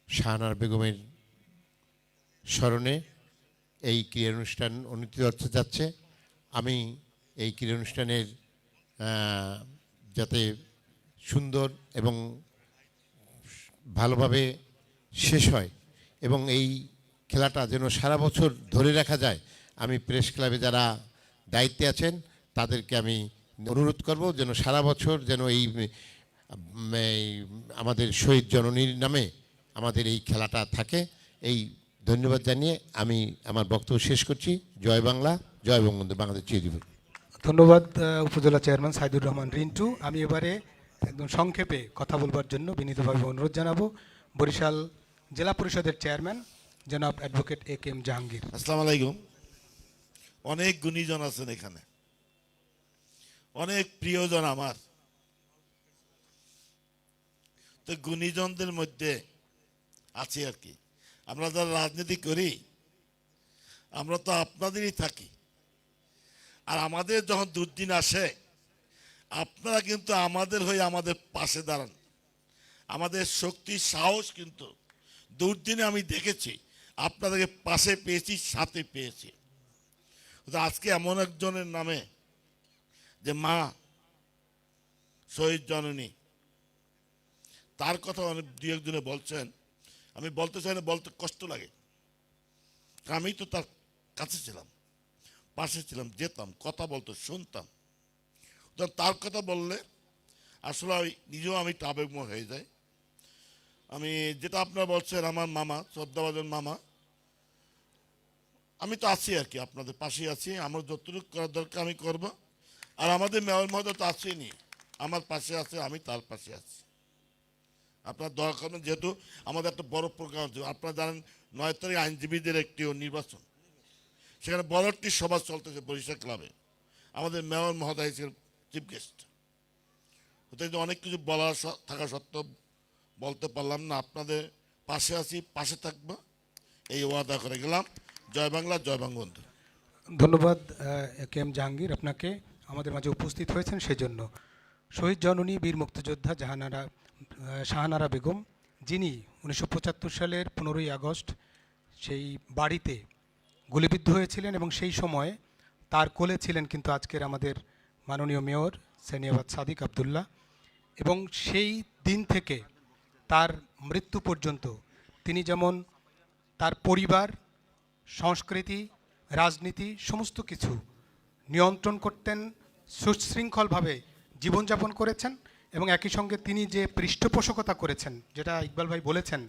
শাহনারা বেগমের স্মরণে এই ক্রীড়া অনুষ্ঠান অনুষ্ঠিত হতে যাচ্ছে। আমি এই ক্রীড়া অনুষ্ঠানের যাতে সুন্দর এবং ভালোভাবে শেষ হয় এবং এই খেলাটা যেন সারা বছর ধরে রাখা যায়, আমি প্রেস ক্লাবে যারা দায়িত্বে আছেন তাদেরকে আমি অনুরোধ করব যেন সারা বছর যেন এই আমাদের শহীদ জননীর নামে আমাদের এই খেলাটা থাকে। এই ধন্যবাদ জানিয়ে আমি আমার বক্তব্য শেষ করছি। জয় বাংলা, জয় বঙ্গবন্ধু, বাংলাদেশ চিরজীবী। ধন্যবাদ উপজেলা চেয়ারম্যান সাইদুর রহমান রিন্টু। আমি এবারে একদম সংক্ষেপে কথা বলবার জন্য বিনীতভাবে অনুরোধ জানাবো বরিশাল জেলা পরিষদের চেয়ারম্যান জনাব advocate A K M Jahangir. আসসালামু আলাইকুম। অনেক গুণীজন আছেন এখানে, অনেক প্রিয়জন আমার। তো গুণীজনদের মধ্যে আছি আর কি। আমরা যারা রাজনীতি করি আমরা তো আপনাদেরই থাকি, আর আমাদের যখন দুর্দিন আসে আপনারা কিন্তু আমাদের হয়ে আমাদের পাশে দাঁড়ান। আমাদের শক্তি, সাহস কিন্তু দুর্দিনে আমি দেখেছি আপনাদেরকে পাশে পেয়েছি, সাথে পেয়েছি। আজকে এমন একজনের নামে যে মা শহীদ জননী, তার কথা অনেক দু একজনে বলছেন, আমি বলতে চাই না, বলতে কষ্ট লাগে। আমি তো তার কাছে ছিলাম, পাশে ছিলাম, যেতাম, কথা বলতো, শুনতাম। তো তার কথা বললে আসলে নিজেও আমি একটু আবেগময় হয়ে যাই। আমি যেটা আপনারা বলছেন, আমার মামা, শ্রদ্ধাভাজন মামা, আমি তো আছি আর কি, আপনাদের পাশেই আছি। আমার যতটুকু করার দরকার আমি করব। আর আমাদের মেয়র মহোদয় তো আছেনি, আমার পাশে আছে, আমি তার পাশে আছি। আপনার দয়া করবেন, যেহেতু আমাদের একটা বড় প্রোগ্রাম হচ্ছে। আপনারা জানেন 9 তারিখ আইনজীবীদের একটি নির্বাচন, সেখানে বড় একটি সভা চলতেছে বরিশাল ক্লাবে। আমাদের মেয়র মহোদয় হিসেবে চিফ গেস্ট হতে অনেক কিছু বলার থাকা সত্ত্বেও বলতে পারলাম না। আপনাদের পাশে আছি, পাশে থাকবো, এই ওয়াদা করে গেলাম। জয় বাংলা, জয় বঙ্গবন্ধু। ধন্যবাদ কে এম জাহাঙ্গীর আপনাকে আমাদের মাঝে উপস্থিত হয়েছেন সেজন্য। শহীদ জননী বীর মুক্তিযোদ্ধা শাহানারা বেগম, যিনি 1975 সালের 15ই আগস্ট সেই বাড়িতে গুলিবিদ্ধ হয়েছিলেন এবং সেই সময় তার কোলে ছিলেন কিন্তু আজকের আমাদের মাননীয় মেয়র সেনিয়াবাদ সাদিক আবদুল্লাহ। এবং সেই দিন থেকে তার মৃত্যু পর্যন্ত তিনি যেমন তার পরিবার, সংস্কৃতি, রাজনীতি সমস্ত কিছু নিয়ন্ত্রণ করতেন, সুশৃঙ্খলভাবে জীবনযাপন করেছেন এবং একই সঙ্গে তিনি যে পৃষ্ঠপোষকতা করেছেন, যেটা ইকবাল ভাই বলেছেন,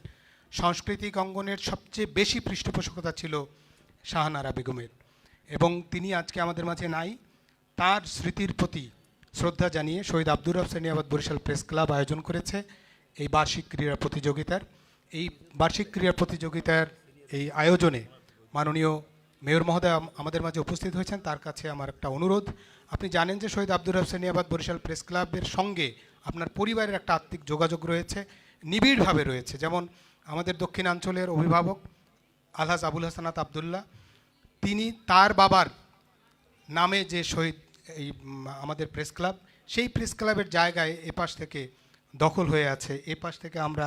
সাংস্কৃতিক অঙ্গনের সবচেয়ে বেশি পৃষ্ঠপোষকতা ছিল শাহানারা বেগমের। এবং তিনি আজকে আমাদের মাঝে নাই। তার স্মৃতির প্রতি শ্রদ্ধা জানিয়ে শহীদ আব্দুর রব সেনিয়াবাদ বরিশাল প্রেস ক্লাব আয়োজন করেছে এই বার্ষিক ক্রীড়া প্রতিযোগিতার। এই বার্ষিক ক্রীড়া প্রতিযোগিতার এই আয়োজনে মাননীয় মেয়র মহোদয় আমাদের মাঝে উপস্থিত হয়েছেন। তার কাছে আমার একটা অনুরোধ, আপনি জানেন যে শহীদ আব্দুর রব সেনিয়াবাদ বরিশাল প্রেস ক্লাবের সঙ্গে আপনার পরিবারের একটা আত্মিক যোগাযোগ রয়েছে, নিবিড়ভাবে রয়েছে। যেমন আমাদের দক্ষিণাঞ্চলের অভিভাবক আলহাজ আবুল হাসানাত আবদুল্লাহ, তিনি তার বাবার নামে যে শহীদ এই আমাদের প্রেস ক্লাব, সেই প্রেস ক্লাবের জায়গায় এপাশ থেকে দখল হয়ে আছে, এপাশ থেকে আমরা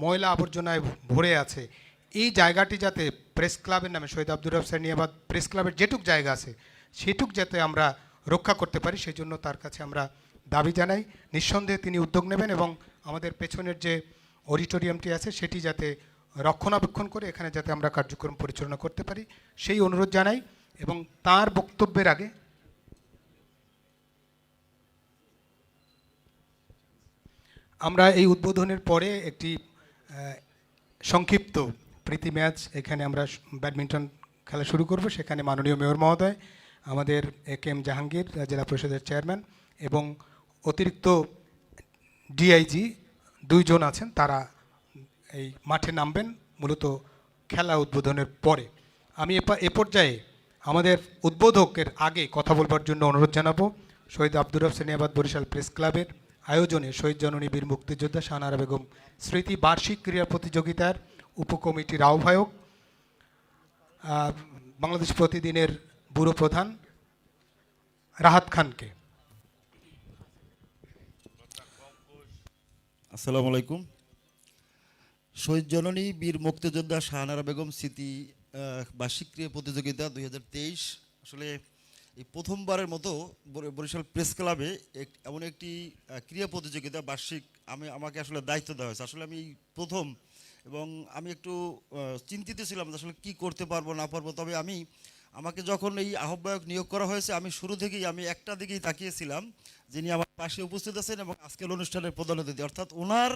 ময়লা আবর্জনায় ভরে আছে। এই জায়গাটি যাতে প্রেস ক্লাবের নামে শহীদ আব্দুর রব সেনিয়াবাদ প্রেস ক্লাবের যেটুক জায়গা আছে সেটুক যাতে আমরা রক্ষা করতে পারি, সেই জন্য তার কাছে আমরা দাবি জানাই। নিঃসন্দেহে তিনি উদ্যোগ নেবেন এবং আমাদের পেছনের যে অডিটোরিয়ামটি আছে সেটি যাতে রক্ষণাবেক্ষণ করে এখানে যাতে আমরা কার্যক্রম পরিচালনা করতে পারি সেই অনুরোধ জানাই। এবং তার বক্তব্যের আগে আমরা এই উদ্বোধনের পরে একটি সংক্ষিপ্ত প্রীতি ম্যাচ এখানে আমরা ব্যাডমিন্টন খেলা শুরু করব। সেখানে মাননীয় মেয়র মহোদয়, আমাদের কে এম জাহাঙ্গীর জেলা পরিষদের চেয়ারম্যান এবং অতিরিক্ত ডিআইজি 2 জন আছেন, তারা এই মাঠে নামবেন মূলত খেলা উদ্বোধনের পরে। আমি এ পর্যায়ে আমাদের উদ্বোধকের আগে কথা বলবার জন্য অনুরোধ জানাবো শহীদ আব্দুর রব সেনিয়াবাদ বরিশাল প্রেস ক্লাবের আয়োজনে শহীদ জননী বীর মুক্তিযোদ্ধা শাহানারা বেগম স্মৃতি বার্ষিক ক্রীড়া প্রতিযোগিতার উপকমিটির আহ্বায়ক, বাংলাদেশ প্রতিদিনের ব্যুরো প্রধান রাহাত খানকে। আসসালামু আলাইকুম। শহীদ জননী বীর মুক্তিযোদ্ধা শাহানারা বেগম স্মৃতি বার্ষিক ক্রীড়া প্রতিযোগিতা 2023 আসলে এই প্রথমবারের মতো বরিশাল প্রেস ক্লাবে এমন একটি ক্রীড়া প্রতিযোগিতা বার্ষিক আমাকে আসলে দায়িত্ব দেওয়া হয়েছে। আসলে আমি প্রথম এবং আমি একটু চিন্তিত ছিলাম যে আসলে কী করতে পারবো না পারবো। তবে আমাকে যখন এই আহ্বায়ক নিয়োগ করা হয়েছে আমি শুরু থেকেই আমি একটা দিকেই তাকিয়েছিলাম, যিনি আমার পাশে উপস্থিত আছেন এবং আজকের অনুষ্ঠানের প্রধান অতিথি, অর্থাৎ ওনার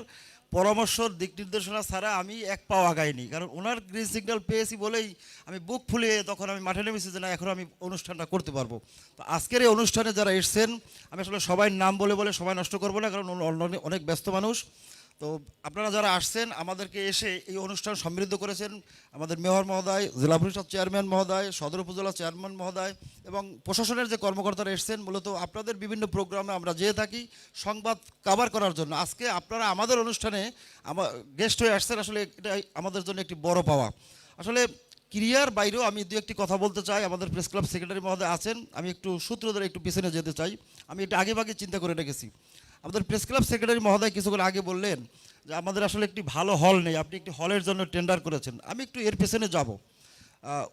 পরামর্শ দিক নির্দেশনা ছাড়া আমি এক পাও আগাইনি। কারণ ওনার গ্রিন সিগন্যাল পেয়েছি বলেই আমি বুক ফুলিয়ে তখন আমি মাঠে নেমেছি যে না এখন আমি অনুষ্ঠানটা করতে পারবো। তো আজকের এই অনুষ্ঠানে যারা এসছেন আমি আসলে সবাই নাম বলে সময় নষ্ট করবো না, কারণ অনেক ব্যস্ত মানুষ। তো আপনারা যারা আসছেন আমাদেরকে এসে এই অনুষ্ঠান সমৃদ্ধ করেছেন, আমাদের মেয়র মহোদয়, জেলা পরিষদ চেয়ারম্যান মহোদয়, সদর উপজেলা চেয়ারম্যান মহোদয় এবং প্রশাসনের যে কর্মকর্তারা এসছেন, মূলত আপনাদের বিভিন্ন প্রোগ্রামে আমরা যেয়ে থাকি সংবাদ কভার করার জন্য। আজকে আপনারা আমাদের অনুষ্ঠানে গেস্ট হয়ে আসছেন, আসলে এটা আমাদের জন্য একটি বড় পাওয়া। আসলে ক্রিয়ার বাইরেও আমি দু একটি কথা বলতে চাই। আমাদের প্রেস ক্লাব সেক্রেটারি মহোদয় আছেন, আমি একটু সূত্র ধরে একটু পিছনে যেতে চাই। আমি এটা আগেভাগে চিন্তা করে রেখেছি। আমাদের প্রেস ক্লাব সেক্রেটারি মহোদয় কিছুক্ষণ আগে বললেন যে আমাদের আসলে একটি ভালো হল নেই, আপনি একটি হলের জন্য টেন্ডার করেছেন। আমি একটু এর পেছনে যাব।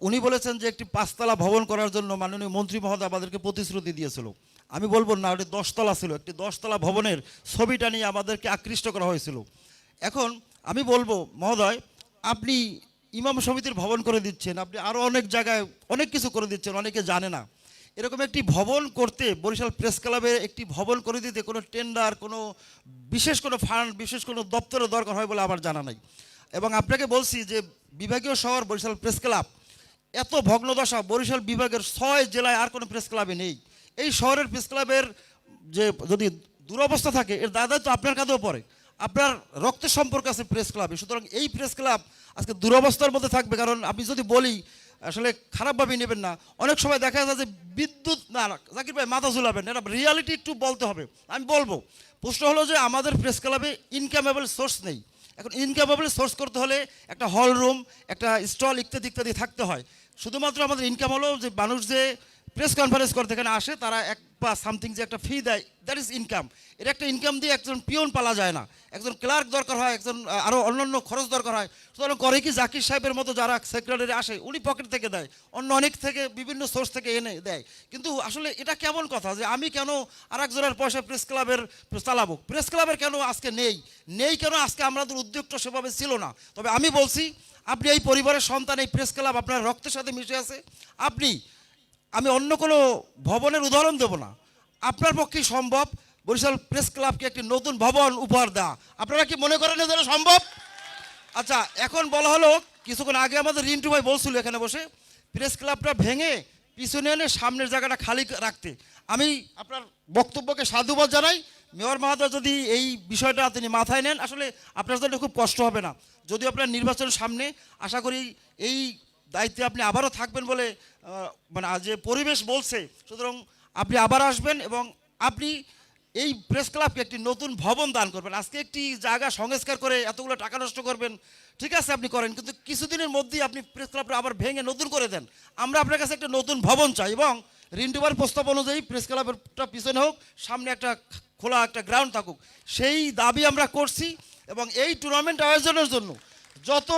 উনি বলেছেন যে একটি 5 তলা ভবন করার জন্য মাননীয় মন্ত্রী মহোদয় আমাদেরকে প্রতিশ্রুতি দিয়েছিল। আমি বলবো না, ওটি 10 তলা ছিল। একটি 10 তলা ভবনের ছবিটা নিয়ে আমাদেরকে আকৃষ্ট করা হয়েছিল। এখন আমি বলবো মহোদয়, আপনি ইমাম সমিতির ভবন করে দিচ্ছেন, আপনি আরও অনেক জায়গায় অনেক কিছু করে দিচ্ছেন, অনেকে জানে না। এরকম একটি ভবন করতে, বরিশাল প্রেস ক্লাবে একটি ভবন করে দিতে কোনো টেন্ডার, কোনো বিশেষ কোনো ফান্ড, বিশেষ কোনো দপ্তরের দরকার হয় বলে আমার জানা নাই। এবং আপনাকে বলছি যে বিভাগীয় শহর বরিশাল প্রেস ক্লাব এত ভগ্নদশা বরিশাল বিভাগের 6 জেলায় আর কোনো প্রেস ক্লাবে নেই। এই শহরের প্রেস ক্লাবের যে যদি দুরবস্থা থাকে এর দাদা তো আপনার কাঁধেও পড়ে, আপনার রক্তের সম্পর্ক আছে প্রেস ক্লাবে। সুতরাং এই প্রেস ক্লাব আজকে দুরবস্থার মধ্যে থাকবে। কারণ আমি যদি বলি আসলে খারাপভাবে নেবেন না, অনেক সময় দেখা যায় যে বিদ্যুৎ না, জাকির ভাই মাথা ঝুলাবেন, এটা রিয়ালিটি একটু বলতে হবে। আমি বলবো, প্রশ্ন হলো যে আমাদের প্রেস ক্লাবে ইনকামেবল সোর্স নেই। এখন ইনকামেবল সোর্স করতে হলে একটা হল রুম, একটা স্টল ইত্যাদি ইত্যাদি থাকতে হয়। শুধুমাত্র আমাদের ইনকাম হলো যে মানুষ যে প্রেস কনফারেন্স করতে এখানে আসে তারা এক বা সামথিং যে একটা ফি দেয়, দ্যাট ইজ ইনকাম। এর একটা ইনকাম দিয়ে একজন পিয়ন পালা যায় না, একজন ক্লার্ক দরকার হয়, একজন আরও অন্যান্য খরচ দরকার হয়। সুতরাং করে কি জাকির সাহেবের মতো যারা সেক্রেটারি আসে উনি পকেট থেকে দেয়, অন্য অনেক থেকে বিভিন্ন সোর্স থেকে এনে দেয়। কিন্তু আসলে এটা কেমন কথা যে আমি কেন আর একজনের পয়সা প্রেস ক্লাবের চালাবো? প্রেস ক্লাবের কেন আজকে নেই কেন আজকে আমাদের উদ্যোগটা সেভাবে ছিল না? তবে আমি বলছি, আপনি এই পরিবারের সন্তান, এই প্রেস ক্লাব আপনার রক্তের সাথে মিশে আছে। আমি অন্য কোনো ভবনের উদাহরণ দেব না, আপনার পক্ষেই সম্ভব বরিশাল প্রেস ক্লাবকে একটি নতুন ভবন উপহার দেওয়া। আপনারা কি মনে করেন যে এটা সম্ভব? আচ্ছা, এখন বলা হলো, কিছুক্ষণ আগে আমাদের রিন্টু ভাই বলছিল এখানে বসে প্রেস ক্লাবটা ভেঙে পিছনে এনে সামনের জায়গাটা খালি রাখতে। আমি আপনার বক্তব্যকে সাধুবাদ জানাই। মেয়র মহোদয় যদি এই বিষয়টা তিনি মাথায় নেন, আসলে আপনার জন্য খুব কষ্ট হবে না। যদিও আপনার নির্বাচন সামনে, আশা করি এই দায়িত্বে আপনি আবারও থাকবেন বলে মানে যে পরিবেশ বলছে, সুতরাং আপনি আবার আসবেন এবং আপনি এই প্রেস ক্লাবকে একটি নতুন ভবন দান করবেন। আজকে একটি জায়গা সংস্কার করে এতগুলো টাকা নষ্ট করবেন, ঠিক আছে আপনি করেন, কিন্তু কিছুদিনের মধ্যেই আপনি প্রেস ক্লাবটা আবার ভেঙে নতুন করে দেন। আমরা আপনার কাছে একটা নতুন ভবন চাই এবং রিন্টুবার প্রস্তাব অনুযায়ী প্রেস ক্লাবেরটা পিছনে হোক, সামনে একটা খোলা একটা গ্রাউন্ড থাকুক, সেই দাবি আমরা করছি। এবং এই টুর্নামেন্ট আয়োজনের জন্য যত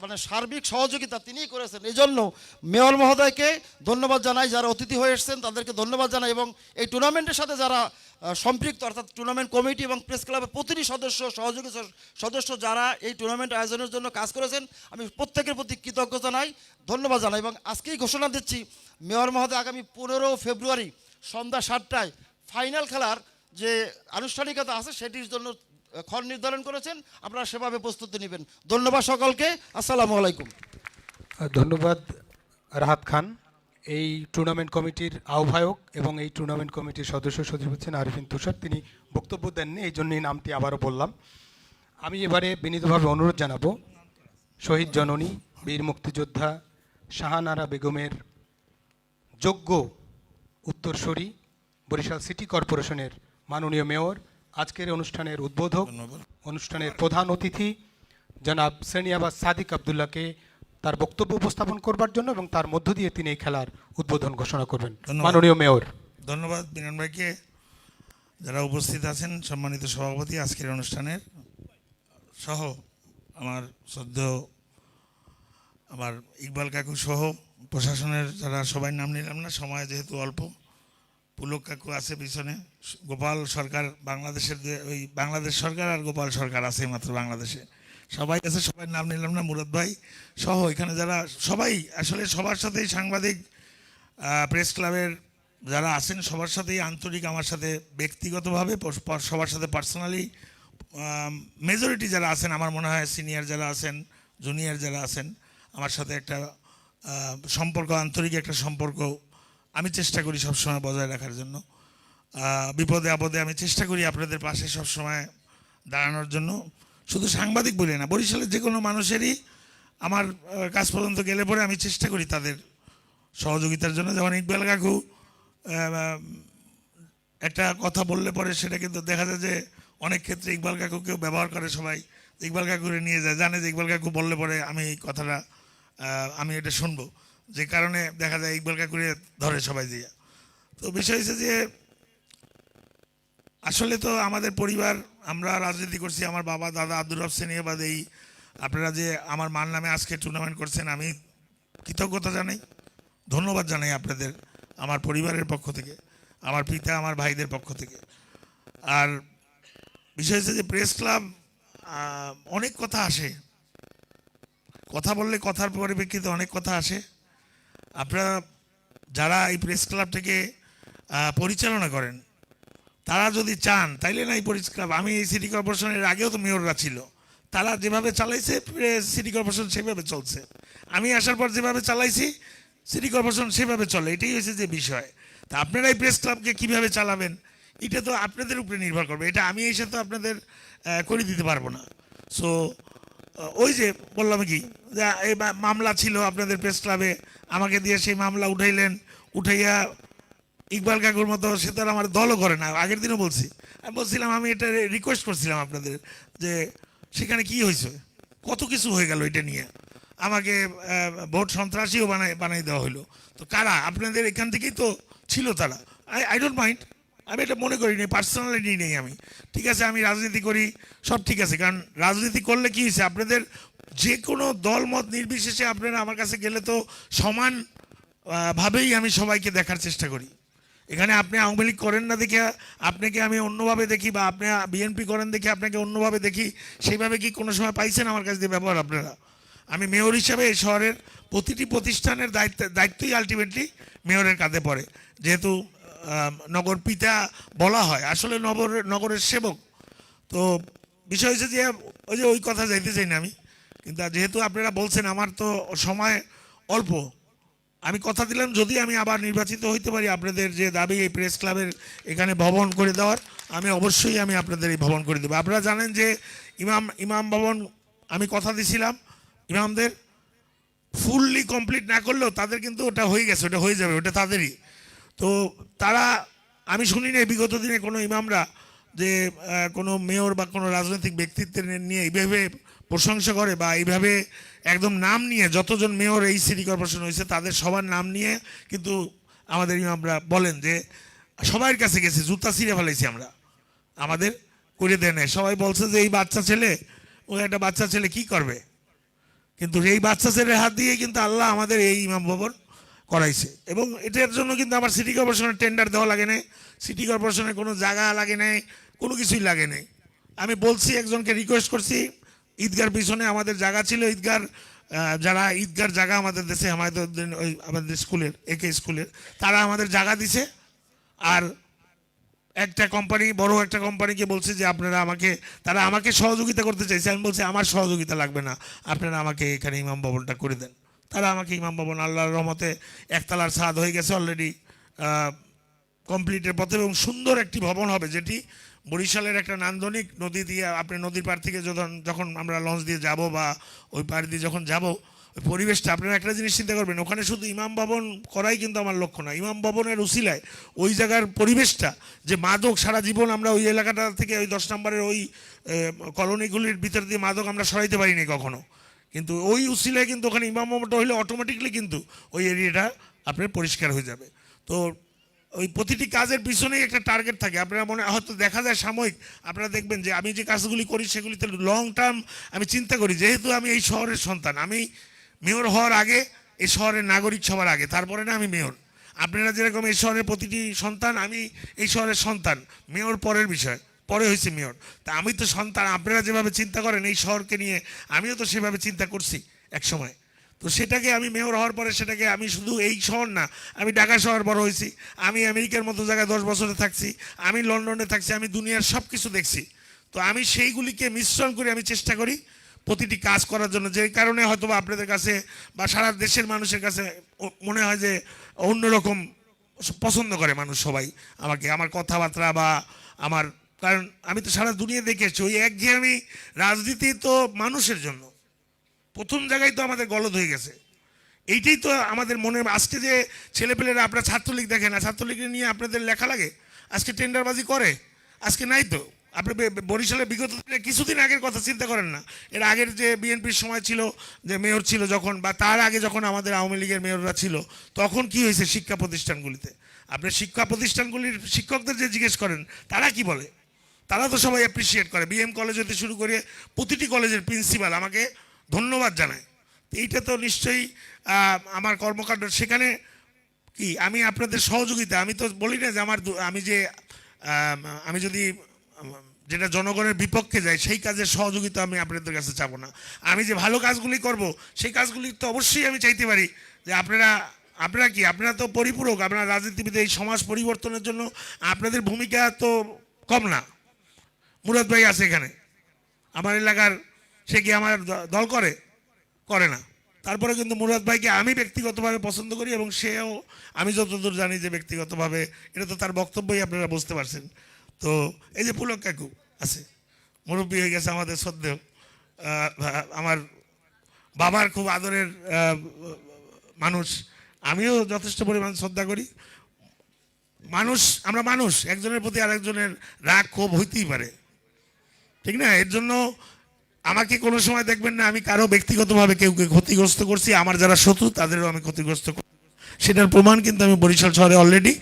মানে সার্বিক সহযোগিতা তিনিই করেছেন, এই জন্য মেয়র মহোদয়কে ধন্যবাদ জানাই, যারা অতিথি হয়ে এসেছেন তাদেরকে ধন্যবাদ জানাই, এবং এই টুর্নামেন্টের সাথে যারা সম্পৃক্ত অর্থাৎ টুর্নামেন্ট কমিটি এবং প্রেস ক্লাবের প্রতিটি সদস্য, সহযোগী সদস্য যারা এই টুর্নামেন্ট আয়োজনের জন্য কাজ করেছেন, আমি প্রত্যেকের প্রতি কৃতজ্ঞতা জানাই, ধন্যবাদ জানাই। এবং আজকেই ঘোষণা দিচ্ছি, মেয়র মহোদয় আগামী 15 ফেব্রুয়ারি সন্ধ্যা 7টায় ফাইনাল খেলার যে আনুষ্ঠানিকতা আছে সেটির জন্য ক্ষণ নির্ধারণ করেছেন। আপনারা সেভাবে প্রস্তুতি নেবেন। ধন্যবাদ সকলকে, আসসালামু আলাইকুম। ধন্যবাদ রাহাত খান। এই টুর্নামেন্ট কমিটির আহ্বায়ক এবং এই টুর্নামেন্ট কমিটির সদস্য সচিব হচ্ছেন আরিফিন তুষার, তিনি বক্তব্য দেননি, এই জন্যই নামটি আবারও বললাম। আমি এবারে বিনীতভাবে অনুরোধ জানাবো শহীদ জননী বীর মুক্তিযোদ্ধা শাহানারা বেগমের যোগ্য উত্তরসূরি বরিশাল সিটি কর্পোরেশনের মাননীয় মেয়র, আজকের অনুষ্ঠানের উদ্বোধক, অনুষ্ঠানের প্রধান অতিথি জনাব সেনিয়াবাদ সাদিক আবদুল্লাহকে তার বক্তব্য উপস্থাপন করবার জন্য এবং তার মধ্য দিয়ে তিনি এই খেলার উদ্বোধন ঘোষণা করবেন। মাননীয় মেয়র। ধন্যবাদ বিনন ভাইকে, যারা উপস্থিত আছেন, সম্মানিত সভাপতি আজকের অনুষ্ঠানের সহ আমার শ্রদ্ধেয় আমার ইকবাল কাকু সহ প্রশাসনের যারা, সবাই নাম নিলাম না, সময় যেহেতু অল্প। পুলক কাকু আছে পিছনে, গোপাল সরকার বাংলাদেশের, ওই বাংলাদেশ সরকার আর গোপাল সরকার আছে মাত্র বাংলাদেশে, সবাই আছে, সবাই নাম নিলাম না, মুরাদ ভাই সহ এখানে যারা সবাই, আসলে সবার সাথেই সাংবাদিক, প্রেস ক্লাবের যারা আছেন সবার সাথেই আন্তরিক, আমার সাথে ব্যক্তিগতভাবে সবার সাথে পার্সোনালি মেজরিটি যারা আছেন, আমার মনে হয় সিনিয়র যারা আছেন, জুনিয়র যারা আছেন, আমার সাথে একটা সম্পর্ক, আন্তরিক একটা সম্পর্ক আমি চেষ্টা করি সবসময় বজায় রাখার জন্য। বিপদে আপদে আমি চেষ্টা করি আপনাদের পাশে সবসময় দাঁড়ানোর জন্য। শুধু সাংবাদিক বলে না, বরিশালের যে কোনো মানুষেরই আমার কাজ পর্যন্ত গেলে পরে আমি চেষ্টা করি তাদের সহযোগিতার জন্য। যেমন ইকবাল কাকু একটা কথা বললে পরে সেটা কিন্তু দেখা যায় যে অনেক ক্ষেত্রে ইকবাল কাকুকেও ব্যবহার করে সবাই, ইকবাল কাকুরে নিয়ে যায়, জানে যে ইকবাল কাকু বললে পরে আমি এই কথাটা আমি এটা শুনবো, যে কারণে দেখা যায় ইকবাল কাকুরে ধরে সবাই দিয়ে। তো বিষয় হচ্ছে যে আসলে তো আমাদের পরিবার, আমরা রাজনীতি করছি, আমার বাবা দাদা আব্দুর রব সেনিয়াবাদ, এই আপনারা যে আমার মার নামে আজকে টুর্নামেন্ট করছেন, আমি কৃতজ্ঞতা জানাই, ধন্যবাদ জানাই আপনাদের, আমার পরিবারের পক্ষ থেকে, আমার পিতা আমার ভাইদের পক্ষ থেকে। আর বিষয় হচ্ছে যে প্রেস ক্লাব, অনেক কথা আসে, কথা বললে কথার পরিপ্রেক্ষিতে অনেক কথা আসে। আপনারা যারা এই প্রেস ক্লাবটাকে পরিচালনা করেন তারা যদি চান তাইলে না এই প্রেস ক্লাব, আমি এই সিটি কর্পোরেশনের আগেও তো মেয়ররা ছিল, তারা যেভাবে চালাইছে সিটি কর্পোরেশন সেভাবে চলছে, আমি আসার পর যেভাবে চালাইছি সিটি কর্পোরেশন সেভাবে চলে, এটাই হয়েছে যে বিষয়। তা আপনারা এই প্রেস ক্লাবকে কীভাবে চালাবেন এটা তো আপনাদের উপরে নির্ভর করবে, এটা আমি এসে তো আপনাদের করে দিতে পারবো না। সো ওই যে বললাম কি যে এই মামলা ছিল আপনাদের প্রেস ক্লাবে, আমাকে দিয়ে সেই মামলা উঠাইলেন, উঠাইয়া ইকবাল কাকুর মতো সে তো আর আমার দলও করে না, আগের দিনও বলছি, আমি বলছিলাম আমি এটা রিকোয়েস্ট করছিলাম আপনাদের যে সেখানে কি হয়েছে, কত কিছু হয়ে গেল এটা নিয়ে, আমাকে ভোট সন্ত্রাসীও বানাই দেওয়া হলো। তো কারা? আপনাদের এখান থেকেই তো ছিল তারা। আই ডোন্ট মাইন্ড, আমি এটা মনে করি নি, পার্সোনালি নেই আমি, ঠিক আছে আমি রাজনীতি করি সব ঠিক আছে, কারণ রাজনীতি করলে কি হয়েছে আপনাদের যে কোনো দল মত নির্বিশেষে আপনারা আমার কাছে গেলে তো সমান ভাবেই আমি সবাইকে দেখার চেষ্টা করি। এখানে আপনি আওয়ামী লীগ করেন না দেখে আপনাকে আমি অন্যভাবে দেখি, বা আপনি বিএনপি করেন দেখে আপনাকে অন্যভাবে দেখি, সেইভাবে কি কোনো সময় পাইছেন আমার কাছে দিয়ে ব্যবহার আপনারা? আমি মেয়র হিসাবে এই শহরের প্রতিটি প্রতিষ্ঠানের দায়িত্বই আলটিমেটলি মেয়রের কাঁধে পড়ে, যেহেতু নগর পিতা বলা হয়, আসলে নগরের সেবক। তো বিষয় হচ্ছে যে ওই কথা যাইতে চাই না আমি, কিন্তু যেহেতু আপনারা বলছেন আমার তো সময় অল্প, আমি কথা দিলাম যদি আমি আবার নির্বাচিত হইতে পারি, আপনাদের যে দাবি এই প্রেস ক্লাবের এখানে ভবন করে দেওয়ার, আমি অবশ্যই আমি আপনাদের এই ভবন করে দেবো। আপনারা জানেন যে ইমাম ভবন আমি কথা দিছিলাম ইমামদের, ফুললি কমপ্লিট না করলেও তাদের কিন্তু ওটা হয়ে গেছে, ওটা হয়ে যাবে, ওটা তাদেরই। তো তারা, আমি শুনি না বিগত দিনে কোনো ইমামরা যে কোনো মেয়র বা কোনো রাজনৈতিক ব্যক্তিত্বের নিয়ে এইভাবে প্রশংসা করে, বা এইভাবে একদম নাম নিয়ে, যতজন মেয়র এই সিটি কর্পোরেশন হয়েছে তাদের সবার নাম নিয়ে কিন্তু আমাদের ইমামরা বলেন যে সবার কাছে গেছে, জুতা ছিঁড়ে ফেলাইছি আমরা, আমাদের করে দেয় নাই। সবাই বলছে যে এই বাচ্চা ছেলে, ওই একটা বাচ্চা ছেলে কি করবে, কিন্তু এই বাচ্চা ছেলের হাত দিয়ে কিন্তু আল্লাহ আমাদের এই ইমাম ভবন করাইছে। এবং এটার জন্য কিন্তু আমার সিটি কর্পোরেশনের টেন্ডার দেওয়া লাগে নাই, সিটি কর্পোরেশনের কোনো জায়গা লাগে নাই, কোনো কিছুই লাগে নাই। আমি বলছি, একজনকে রিকোয়েস্ট করছি, ঈদগার পিছনে আমাদের জায়গা ছিল, ঈদগার যারা ঈদগার জায়গা আমাদের দেশে আমাদের স্কুলের একে স্কুলের তারা আমাদের জায়গা দিছে, আর একটা কোম্পানি, বড় একটা কোম্পানিকে বলছে যে তারা আমাকে সহযোগিতা করতে চাইছে। আমি বলছি আমার সহযোগিতা লাগবে না, আপনারা আমাকে এখানে ইমাম ভবনটা করে দেন। তারা আমাকে ইমাম ভবন, আল্লাহর রহমতে একতলার ছাদ হয়ে গেছে অলরেডি, কমপ্লিটের পথে, এবং সুন্দর একটি ভবন হবে, যেটি বরিশালের একটা নান্দনিক নদী দিয়ে, আপনি নদীর পাড় থেকে যখন আমরা লঞ্চ দিয়ে যাব বা ওই পাড় দিয়ে যখন যাব, ওই পরিবেশটা আপনারা একটা জিনিস চিন্তা করবেন, ওখানে শুধু ইমাম ভবন করাই কিন্তু আমার লক্ষ্য না, ইমাম ভবনের উসিলায় ওই জায়গার পরিবেশটা, যে মাদক সারা জীবন আমরা ওই এলাকাটা থেকে ওই 10 নম্বরের ওই কলোনিগুলির ভিতর দিয়ে মাদক আমরা সরাইতে পারিনি কখনো, কিন্তু ওই উসিলায় কিন্তু ওখানে ইমাম ভবনটা হলে অটোমেটিকলি কিন্তু ওই এরিয়াটা আপনার পরিষ্কার হয়ে যাবে। তো ওই প্রতিটি কাজের পিছনেই একটা টার্গেট থাকে, আপনারা হয়তো দেখা যায় সাময়িক, আপনারা দেখবেন যে আমি যে কাজগুলি করি সেগুলিতে লং টার্ম আমি চিন্তা করি, যেহেতু আমি এই শহরের সন্তান, আমি মেয়র হওয়ার আগে এই শহরের নাগরিক সবার আগে, তারপরে না আমি মেয়র। আপনারা যেরকম এই শহরের প্রতিটি সন্তান, আমি এই শহরের সন্তান, মেয়র পরের বিষয়, পরে হয়েছে মেয়র। তা আমি তো সন্তান, আপনারা যেভাবে চিন্তা করেন এই শহরকে নিয়ে, আমিও তো সেভাবে চিন্তা করছি এক সময়। তো সেটাকে আমি মেয়র হওয়ার পরে সেটাকে আমি শুধু এই শহর না, আমি ঢাকা শহর বড় হয়েছি, আমি আমেরিকার মতো জায়গায় 10 বছরে থাকছি, আমি লন্ডনে থাকছি, আমি দুনিয়ার সব কিছু দেখছি। তো আমি সেইগুলিকে মিশ্রণ করে আমি চেষ্টা করি প্রতিটি কাজ করার জন্য, যে কারণে হয়তো বা আপনাদের কাছে বা সারা দেশের মানুষের কাছে মনে হয় যে অন্যরকম পছন্দ করে মানুষ সবাই আমাকে, আমার কথাবার্তা বা আমার, কারণ আমি তো সারা দুনিয়া দেখেছি ওই একঘেয়েমি রাজনীতি তো মানুষের জন্য প্রথম জায়গায় তো আমাদের গলদ হয়ে গেছে। এইটাই তো আমাদের মনে, আজকে যে ছেলেপেলেরা আপনারা ছাত্রলীগ দেখেন না, ছাত্রলীগ নিয়ে আপনাদের লেখা লাগে, আজকে টেন্ডারবাজি করে, আজকে নাই তো। আপনি বরিশালের বিগত দিনে কিছুদিন আগের কথা চিন্তা করেন না, এর আগের যে বিএনপির সময় ছিল, যে মেয়র ছিল যখন, বা তার আগে যখন আমাদের আওয়ামী লীগের মেয়ররা ছিল, তখন কি হয়েছে শিক্ষা প্রতিষ্ঠানগুলিতে, আপনি শিক্ষা প্রতিষ্ঠানগুলির শিক্ষকদের যে জিজ্ঞেস করেন তারা কি বলে, তারা তো সবাই অ্যাপ্রিসিয়েট করে। বিএম কলেজ হতে শুরু করে প্রতিটি কলেজের প্রিন্সিপাল আমাকে ধন্যবাদ জানায়। এইটা তো নিশ্চয়ই আমার কর্মকাণ্ড, সেখানে কি আমি আপনাদের সহযোগিতা, আমি তো বলি না যে আমি যদি যেটা জনগণের বিপক্ষে যায় সেই কাজের সহযোগিতা আমি আপনাদের কাছে চাবো না। আমি যে ভালো কাজগুলি করব সেই কাজগুলি তো অবশ্যই আমি চাইতে পারি যে আপনারা আপনারা কি, আপনারা তো পরিপূরক, আপনারা রাজনীতিবিদ, এই সমাজ পরিবর্তনের জন্য আপনাদের ভূমিকা তো কম না। মুরাদ ভাই আছে এখানে, আমার এলাকার, সে কি আমার দল করে না, তারপরে কিন্তু মুরাদ ভাইকে আমি ব্যক্তিগতভাবে পছন্দ করি, এবং সেও আমি যতদূর জানি যে ব্যক্তিগতভাবে, এটা তো তার বক্তব্যই আপনারা বুঝতে পারছেন। তো এই যে পুলক কাকু আছে, মুরব্বী হয়ে গেছে আমাদের শ্রদ্ধেয়, আমার বাবার খুব আদরের মানুষ, আমিও যথেষ্ট পরিমাণ শ্রদ্ধা করি। আমরা মানুষ, একজনের প্রতি আরেকজনের রাগ ক্ষোভ হইতেই পারে, ঠিক না? এর জন্য আমাকে কোনো সময় দেখবেন না আমি কারো ব্যক্তিগতভাবে কেউকে ক্ষতিগ্রস্ত করছি, আমার যারা শত্রু তাদেরও আমি ক্ষতিগ্রস্ত করছি। সেটার প্রমাণ কিন্তু আমি বরিশাল শহরে অলরেডি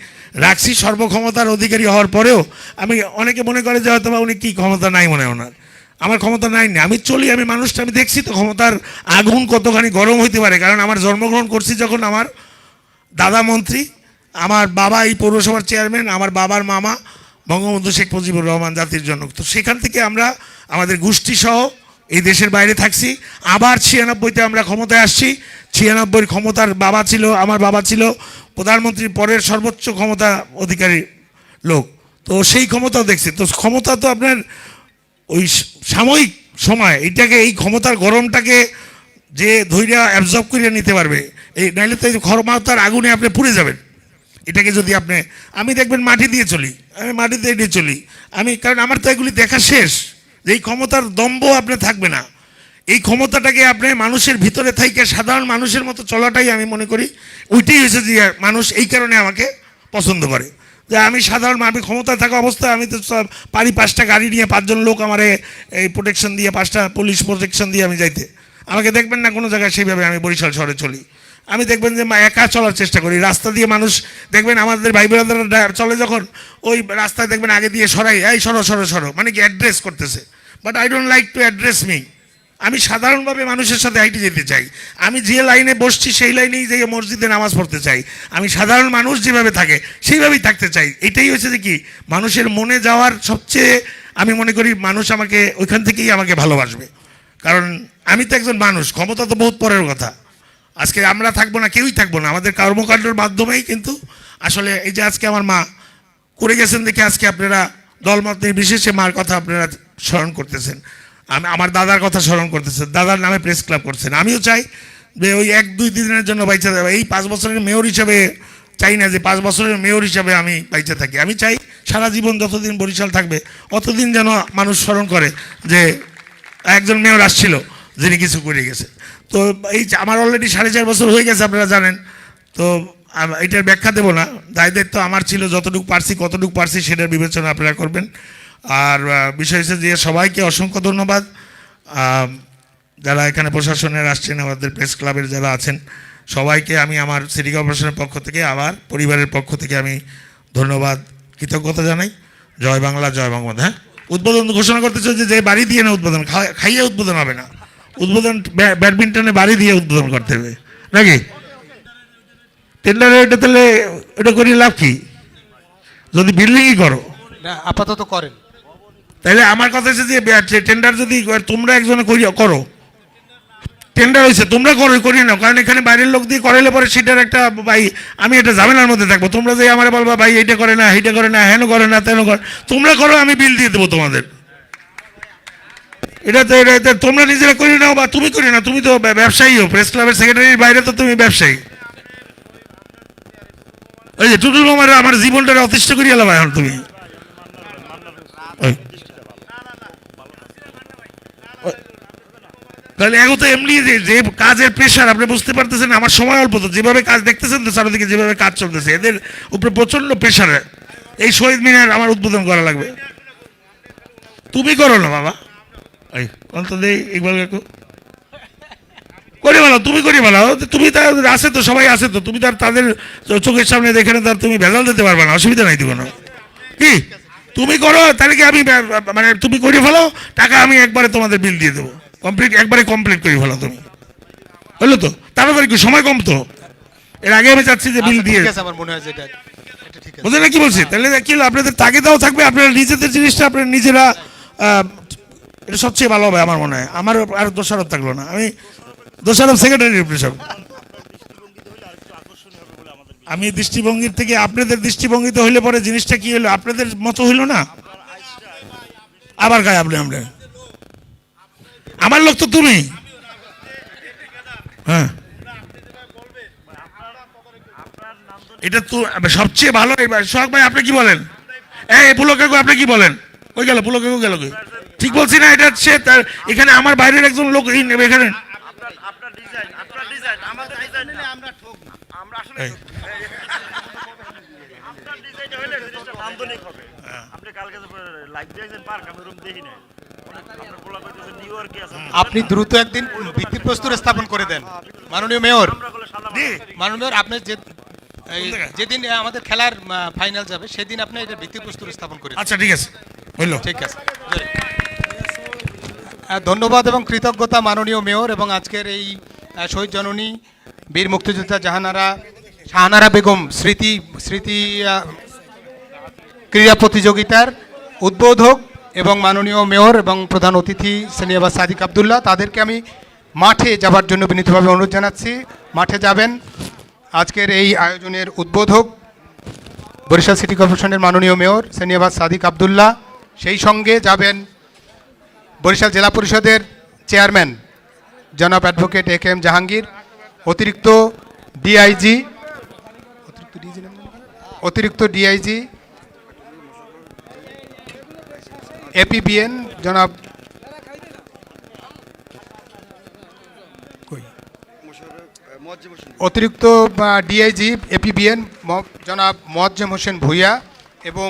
রাখছি। সর্বক্ষমতার অধিকারী হওয়ার পরেও আমি, অনেকে মনে করে যে হয়তো বা উনি কি ক্ষমতা নাই মনে হয় ওনার, আমার ক্ষমতা নাই না, আমি চলি, আমি মানুষটা আমি দেখছি তো ক্ষমতার আগুন কতখানি গরম হইতে পারে। কারণ আমার জন্মগ্রহণ করছি যখন আমার দাদা মন্ত্রী, আমার বাবা এই পৌরসভার চেয়ারম্যান, আমার বাবার মামা বঙ্গবন্ধু শেখ মুজিবুর রহমান জাতির জনক। তো সেখান থেকে আমরা আমাদের গোষ্ঠী সহ এই দেশের বাইরে থাকছি, আবার 96-তে আমরা ক্ষমতায় আসছি। 96 ক্ষমতার বাবা ছিল, আমার বাবা ছিল প্রধানমন্ত্রীর পরের সর্বোচ্চ ক্ষমতা অধিকারী লোক, তো সেই ক্ষমতাও দেখছি। তো ক্ষমতা তো আপনার ওই সাময়িক সময়, এইটাকে, এই ক্ষমতার গরমটাকে যে ধৈর্য অ্যাবজর্ব করে নিতে পারবে, এই নাইলে তো ক্ষমতার আগুনে আপনি পুড়ে যাবেন। এটাকে যদি আপনি, আমি দেখবেন মাটি দিয়ে চলি, আমি মাটিতে দিয়ে চলি আমি, কারণ আমার তো এগুলি দেখা শেষ, যে এই ক্ষমতার দম্ভ আপনি থাকবে না। এই ক্ষমতাটাকে আপনি মানুষের ভিতরে থেকে সাধারণ মানুষের মতো চলাটাই আমি মনে করি ওইটাই হয়েছে যে মানুষ এই কারণে আমাকে পছন্দ করে, যে আমি সাধারণ, আমি ক্ষমতায় থাকা অবস্থায় আমি তো পারি 5টা গাড়ি নিয়ে 5 জন লোক আমার এই প্রোটেকশন দিয়ে, 5টা পুলিশ প্রোটেকশন দিয়ে আমি যাইতে, আমাকে দেখবেন না কোনো জায়গায় সেইভাবে আমি বরিশাল শহরে চলি। আমি দেখবেন যে একা চলার চেষ্টা করি, রাস্তা দিয়ে মানুষ দেখবেন আমাদের ভাই বোনেরা চলে যখন, ওই রাস্তায় দেখবেন আগে দিয়ে সরাই, এই সরো সরো সরো, মানে কি অ্যাড্রেস করতেছে। But I don't like to address me, আমি সাধারণভাবে মানুষের সাথে হাইটে যেতে চাই, আমি যে লাইনে বসছি সেই লাইনেই যেয়ে মসজিদে নামাজ পড়তে চাই, আমি সাধারণ মানুষ যেভাবে থাকে সেইভাবেই থাকতে চাই। এটাই হচ্ছে যে কি মানুষের মনে যাওয়ার সবচেয়ে, আমি মনে করি মানুষ আমাকে ওইখান থেকেই আমাকে ভালোবাসবে, কারণ আমি তো একজন মানুষ, ক্ষমতা তো বহুত পরের কথা। আজকে আমরা থাকবো না, কেউই থাকবো না, আমাদের কর্মকাণ্ডের মাধ্যমেই কিন্তু আসলে এই যে আজকে আমার মা করে গেছেন দেখে আজকে আপনারা দলমত নির্বিশেষে মার কথা আপনারা স্মরণ করতেছেন, আমার দাদার কথা স্মরণ করতেছেন, দাদার নামে প্রেস ক্লাব করছেন। আমিও চাই যে ওই 1-2 দিনের জন্য বাইচা যাবে, এই 5 বছরের মেয়র হিসাবে চাই না যে 5 বছরের মেয়র হিসাবে আমি বাইচা থাকি, আমি চাই সারা জীবন যতদিন বরিশাল থাকবে অতদিন যেন মানুষ স্মরণ করে যে একজন মেয়র আসছিল যিনি কিছু করে গেছে। তো এই আমার অলরেডি 4.5 বছর হয়ে গেছে আপনারা জানেন, তো এটার ব্যাখ্যা দেবো না, দায়িত্ব আমার ছিল, যতটুকু পারছি কতটুকু পারছি সেটার বিবেচনা আপনারা করবেন। আর বিষয় হচ্ছে যে সবাইকে অসংখ্য ধন্যবাদ, যারা এখানে প্রশাসনের আসছেন, আমাদের প্রেস ক্লাবের যারা আছেন সবাইকে আমি আমার সিটি কর্পোরেশনের পক্ষ থেকে, আমার পরিবারের পক্ষ থেকে আমি ধন্যবাদ, কৃতজ্ঞতা জানাই। জয় বাংলা, জয় বঙ্গবন্ধু। হ্যাঁ, উদ্বোধন ঘোষণা করতে চাই যে বাড়ি দিয়ে না উদ্বোধন, খাইয়ে উদ্বোধন হবে না, উদ্বোধন ব্যাডমিন্টনে বাড়ি দিয়ে উদ্বোধন করতে হবে নাকি? টেন্ডারে এটা তাহলে এটা করি লাভ কি, যদি বিল্ডিংই করো না আপাতত করেন। তাহলে আমার কথা হচ্ছে যে টেন্ডার যদি তোমরা একজনে করো, টেন্ডার হয়েছে তোমরা করি না, কারণ এখানে বাইরের লোক দিয়ে করাইলে পরে সেটার একটা ভাই আমি এটা ঝামেলার মধ্যে থাকবো। তোমরা যে আমার বলবা ভাই এইটা করে না, এইটা করে না, হেন করে না, তেন করে, তোমরা করো, আমি বিল দিয়ে দেবো তোমাদের। এটা তো এটা তোমরা নিজেরা করি নাও, বা তুমি করি না, তুমি তো ব্যবসায়ীও, প্রেস ক্লাবের সেক্রেটারির বাইরে তো তুমি ব্যবসায়ী। ওই যে টুটুল মামার আমার জীবনটা অতিষ্ঠ করিয়া এলাম এখন তুমি। তাহলে এখন তো এমনি যে কাজের প্রেশার আপনি বুঝতে পারতেছেন, আমার সময় অল্প, তো যেভাবে কাজ দেখতেছেন তো চারিদিকে যেভাবে কাজ চলতেছে, এদের উপরে প্রচন্ড প্রেশার। এই শহীদ মিনার আমার উদ্বোধন করা লাগবে, তুমি করো না বাবা, এই অন্তত ইকবাল কাকু করে ভালো, তুমি করে ভালো, তুমি তার আছে তো, সবাই আছে তো, তুমি তার তাদের চোখের সামনে দেখে না তার তুমি ভেজাল দিতে পারবে না, অসুবিধা নাই দিব না কি, তুমি করো, তাহলে কি আমি মানে তুমি করে ফেলো, টাকা আমি একবারে তোমাদের বিল দিয়ে দেবো, কমপ্লিট একবারে কমপ্লিট করে ফেলো তুমি, হলো তো, তাড়াতাড়ি কি সময় কম তো, এর আগে আমি চাচ্ছি যে বিল দিয়ে, আমার মনে হয় যে এটা ঠিক আছে, বুঝলেন না কি বলছি? তাহলে কি আপনাদের তাগিদাও থাকবে, আপনারা নিজেদের জিনিসটা আপনারা নিজেরা, এটা সবচেয়ে ভালো হবে আমার মনে হয়, আমার আর দোষারোপ থাকলো না, আমি দোষারোপ সেক্রেটারির উপরে সব। আমি দৃষ্টিভঙ্গির থেকে আপনাদের দৃষ্টিভঙ্গিতে হইলে পরে জিনিসটা কি হলো, আপনাদের মতো হইল না। আবার গায়ে আপনি আমরা আমার লোক তো তুমি। হ্যাঁ, এটা তো সবচেয়ে ভালো। এবার সোহাগ ভাই আপনি কি বলেন? এই পুলকে আপনি কি বলেন? ওই গেল পুলকে গেল, ঠিক বলছি না? এটা সে তার এখানে আমার বাইরের একজন লোক এখানে আপনি দ্রুত একদিন ভিত্তিপ্রস্তর স্থাপন করে দেন মাননীয় মেয়র। মাননীয় মেয়র, আপনি যেদিন আমাদের খেলার ফাইনাল যাবে সেদিন আপনি এটা ভিত্তিপ্রস্তর স্থাপন করে দেন। আচ্ছা ঠিক আছে, হইলো। ঠিক আছে, ধন্যবাদ এবং কৃতজ্ঞতা মাননীয় মেয়র। এবং আজকের এই শহীদ জননী বীর মুক্তিযোদ্ধা শাহানারা বেগম স্মৃতি ক্রীড়া প্রতিযোগিতার উদ্বোধক এবং মাননীয় মেয়র এবং প্রধান অতিথি সেনিয়াবাদ সাদিক আবদুল্লাহ, তাদেরকে আমি মাঠে যাবার জন্য বিনীতভাবে অনুরোধ জানাচ্ছি। মাঠে যাবেন আজকের এই আয়োজনের উদ্বোধক বরিশাল সিটি কর্পোরেশনের মাননীয় মেয়র সেনিয়াবাদ সাদিক আবদুল্লাহ, সেই সঙ্গে যাবেন বরিশাল জেলা পরিষদের চেয়ারম্যান জনাব advocate A K M Jahangir, অতিরিক্ত ডিআইজি এপিবিএন জনাব অতিরিক্ত ডিআইজি এপিবিএন জনাব মোয়াজ্জেম হোসেন ভূঁইয়া এবং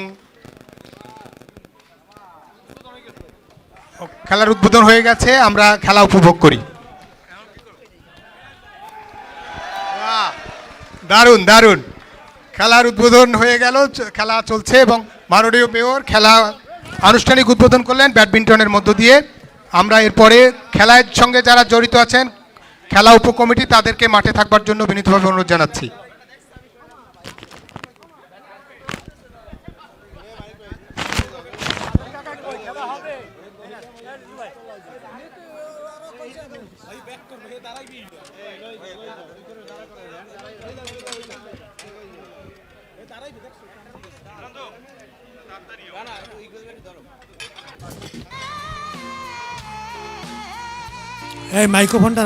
খেলার উদ্বোধন হয়ে গেছে। আমরা খেলা উপভোগ করি। দারুণ দারুণ, খেলার উদ্বোধন হয়ে গেল, খেলা চলছে এবং মাননীয় মেয়র খেলা আনুষ্ঠানিক উদ্বোধন করলেন ব্যাডমিন্টনের মধ্য দিয়ে। আমরা এরপরে খেলার সঙ্গে যারা জড়িত আছেন খেলা উপকমিটি, তাদেরকে মাঠে থাকবার জন্য বিনীতভাবে অনুরোধ জানাচ্ছি। এই মাইক্রোফোনটা